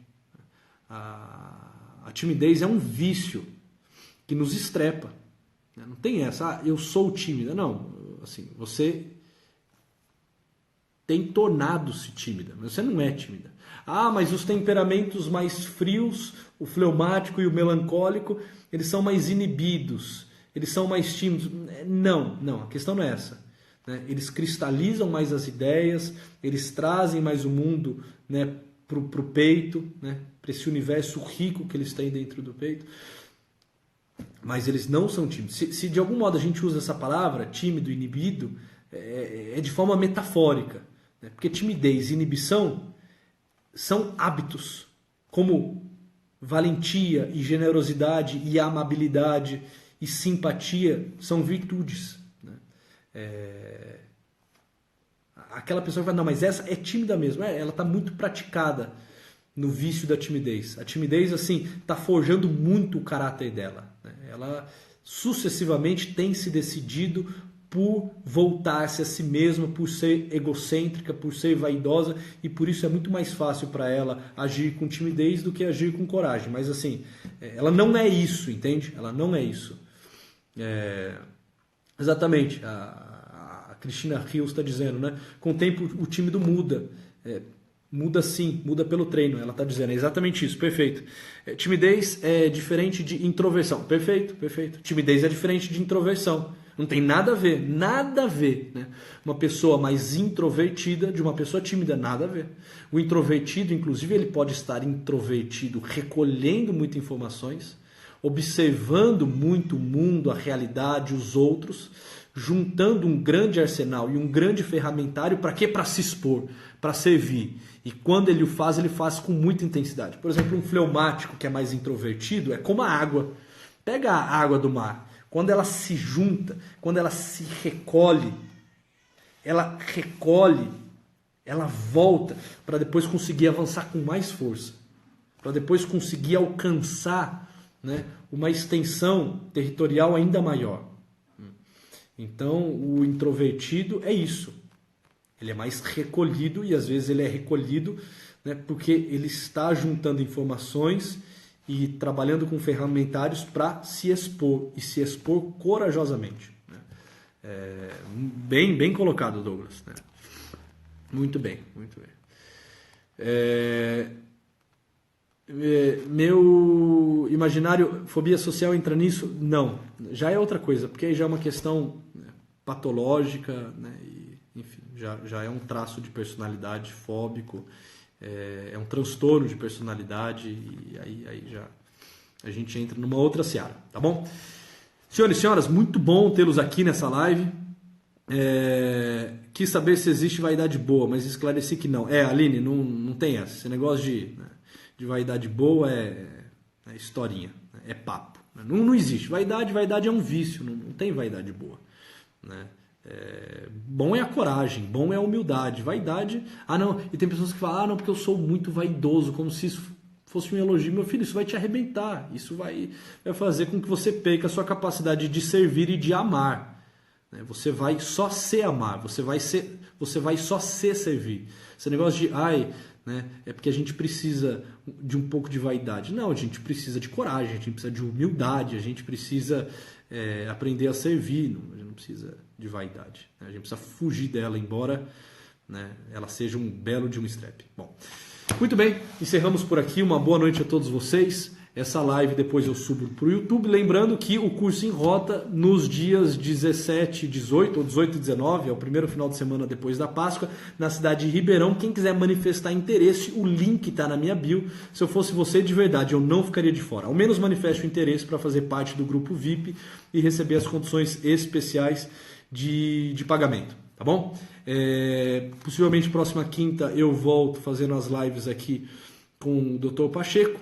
A timidez é um vício que nos estrepa. Não tem essa, eu sou tímida. Não, assim, você tem tornado-se tímida, mas você não é tímida. Mas os temperamentos mais frios, o fleumático e o melancólico, eles são mais inibidos, eles são mais tímidos. Não, a questão não é essa. Eles cristalizam mais as ideias, eles trazem mais o mundo, né, para o peito, né, para esse universo rico que eles têm dentro do peito. Mas eles não são tímidos. Se de algum modo a gente usa essa palavra, tímido, inibido, é de forma metafórica. Né? Porque timidez e inibição são hábitos, como valentia e generosidade e amabilidade e simpatia são virtudes. Aquela pessoa que fala, não, mas essa é tímida mesmo, ela está muito praticada no vício da timidez. A timidez, assim, está forjando muito o caráter dela, né? Ela sucessivamente tem se decidido por voltar-se a si mesma, por ser egocêntrica, por ser vaidosa, e por isso é muito mais fácil para ela agir com timidez do que agir com coragem. Mas assim, ela não é isso, entende? Ela não é isso. Exatamente, a Cristina Rios está dizendo, né? Com o tempo o tímido muda. Muda sim, muda pelo treino. Ela está dizendo, é exatamente isso, perfeito. Timidez é diferente de introversão. Perfeito. Timidez é diferente de introversão. Não tem nada a ver, né? Uma pessoa mais introvertida de uma pessoa tímida, nada a ver. O introvertido, inclusive, ele pode estar introvertido, recolhendo muitas informações, observando muito o mundo, a realidade, os outros, juntando um grande arsenal e um grande ferramentário para quê? Para se expor, para servir. E quando ele o faz, ele faz com muita intensidade. Por exemplo, um fleumático que é mais introvertido é como a água. Pega a água do mar. Quando ela se junta, quando ela se recolhe, ela volta para depois conseguir avançar com mais força, para depois conseguir alcançar, né, uma extensão territorial ainda maior. Então, o introvertido é isso. Ele é mais recolhido e às vezes ele é recolhido, né, porque ele está juntando informações e trabalhando com ferramentários para se expor e se expor corajosamente. Né? Bem colocado, Douglas. Né? Muito bem, muito bem. Meu imaginário, fobia social entra nisso? Não, já é outra coisa, porque aí já é uma questão, né, patológica, né, e, enfim, já é um traço de personalidade fóbico, é um transtorno de personalidade, e aí já a gente entra numa outra seara, tá bom? Senhores e senhoras, muito bom tê-los aqui nessa live. Quis saber se existe vaidade boa, mas esclareci que não. Aline, não tem essa. Esse negócio de vaidade boa é historinha, é papo. Não existe. Vaidade é um vício, não tem vaidade boa. Né? Bom é a coragem, bom é a humildade. Vaidade... não, e tem pessoas que falam, não, porque eu sou muito vaidoso, como se isso fosse um elogio. Meu filho, isso vai te arrebentar. Isso vai fazer com que você perca a sua capacidade de servir e de amar. Você vai só se amar, você vai só se servir. Esse negócio de, né, é porque a gente precisa de um pouco de vaidade. Não, a gente precisa de coragem, a gente precisa de humildade, a gente precisa aprender a servir, a gente não precisa de vaidade. A gente precisa fugir dela, embora, né, ela seja um belo de um estrepe. Bom, muito bem, encerramos por aqui. Uma boa noite a todos vocês. Essa live depois eu subo para o YouTube. Lembrando que o curso em Rota nos dias 17, 18 ou 18 e 19, é o primeiro final de semana depois da Páscoa, na cidade de Ribeirão. Quem quiser manifestar interesse, o link está na minha bio. Se eu fosse você, de verdade, eu não ficaria de fora. Ao menos manifeste o interesse para fazer parte do grupo VIP e receber as condições especiais de pagamento. Tá bom? Possivelmente próxima quinta eu volto fazendo as lives aqui com o Dr. Pacheco.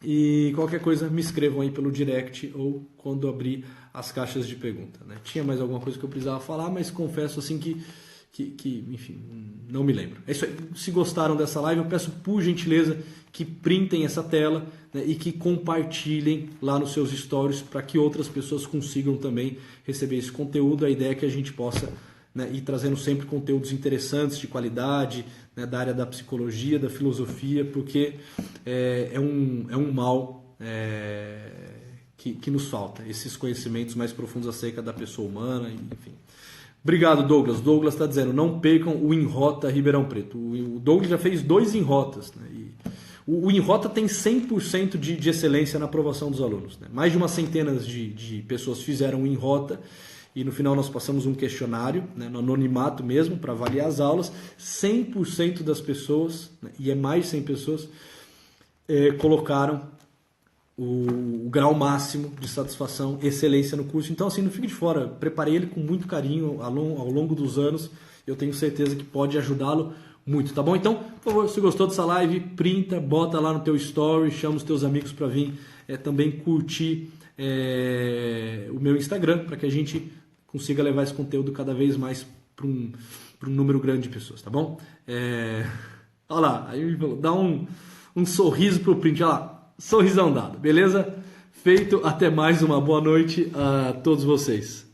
E qualquer coisa me escrevam aí pelo direct ou quando abrir as caixas de pergunta. Né? Tinha mais alguma coisa que eu precisava falar, mas confesso assim que enfim, não me lembro. É isso aí. Se gostaram dessa live, eu peço por gentileza que printem essa tela, né, e que compartilhem lá nos seus stories para que outras pessoas consigam também receber esse conteúdo. A ideia é que a gente possa, né, ir trazendo sempre conteúdos interessantes, de qualidade, né, da área da psicologia, da filosofia, porque é um mal que nos falta, esses conhecimentos mais profundos acerca da pessoa humana, enfim. Obrigado, Douglas. Douglas está dizendo, não percam o Inrota Ribeirão Preto. O Douglas já fez 2 Inrotas, né, e o Inrota tem 100% de excelência na aprovação dos alunos. Né? Mais de uma centena de pessoas fizeram o Inrota, e no final nós passamos um questionário, né, no anonimato mesmo, para avaliar as aulas. 100% das pessoas, né, e é mais de 100 pessoas, colocaram o grau máximo de satisfação, excelência no curso. Então, assim, não fique de fora. Preparei ele com muito carinho ao longo dos anos. Eu tenho certeza que pode ajudá-lo muito, tá bom? Então, por favor, se gostou dessa live, printa, bota lá no teu story, chama os teus amigos para vir também curtir o meu Instagram, para que a gente consiga levar esse conteúdo cada vez mais para um número grande de pessoas, tá bom? Olha lá, aí ele falou, dá um sorriso pro print, olha lá, sorrisão dado, beleza? Feito, até mais, uma boa noite a todos vocês.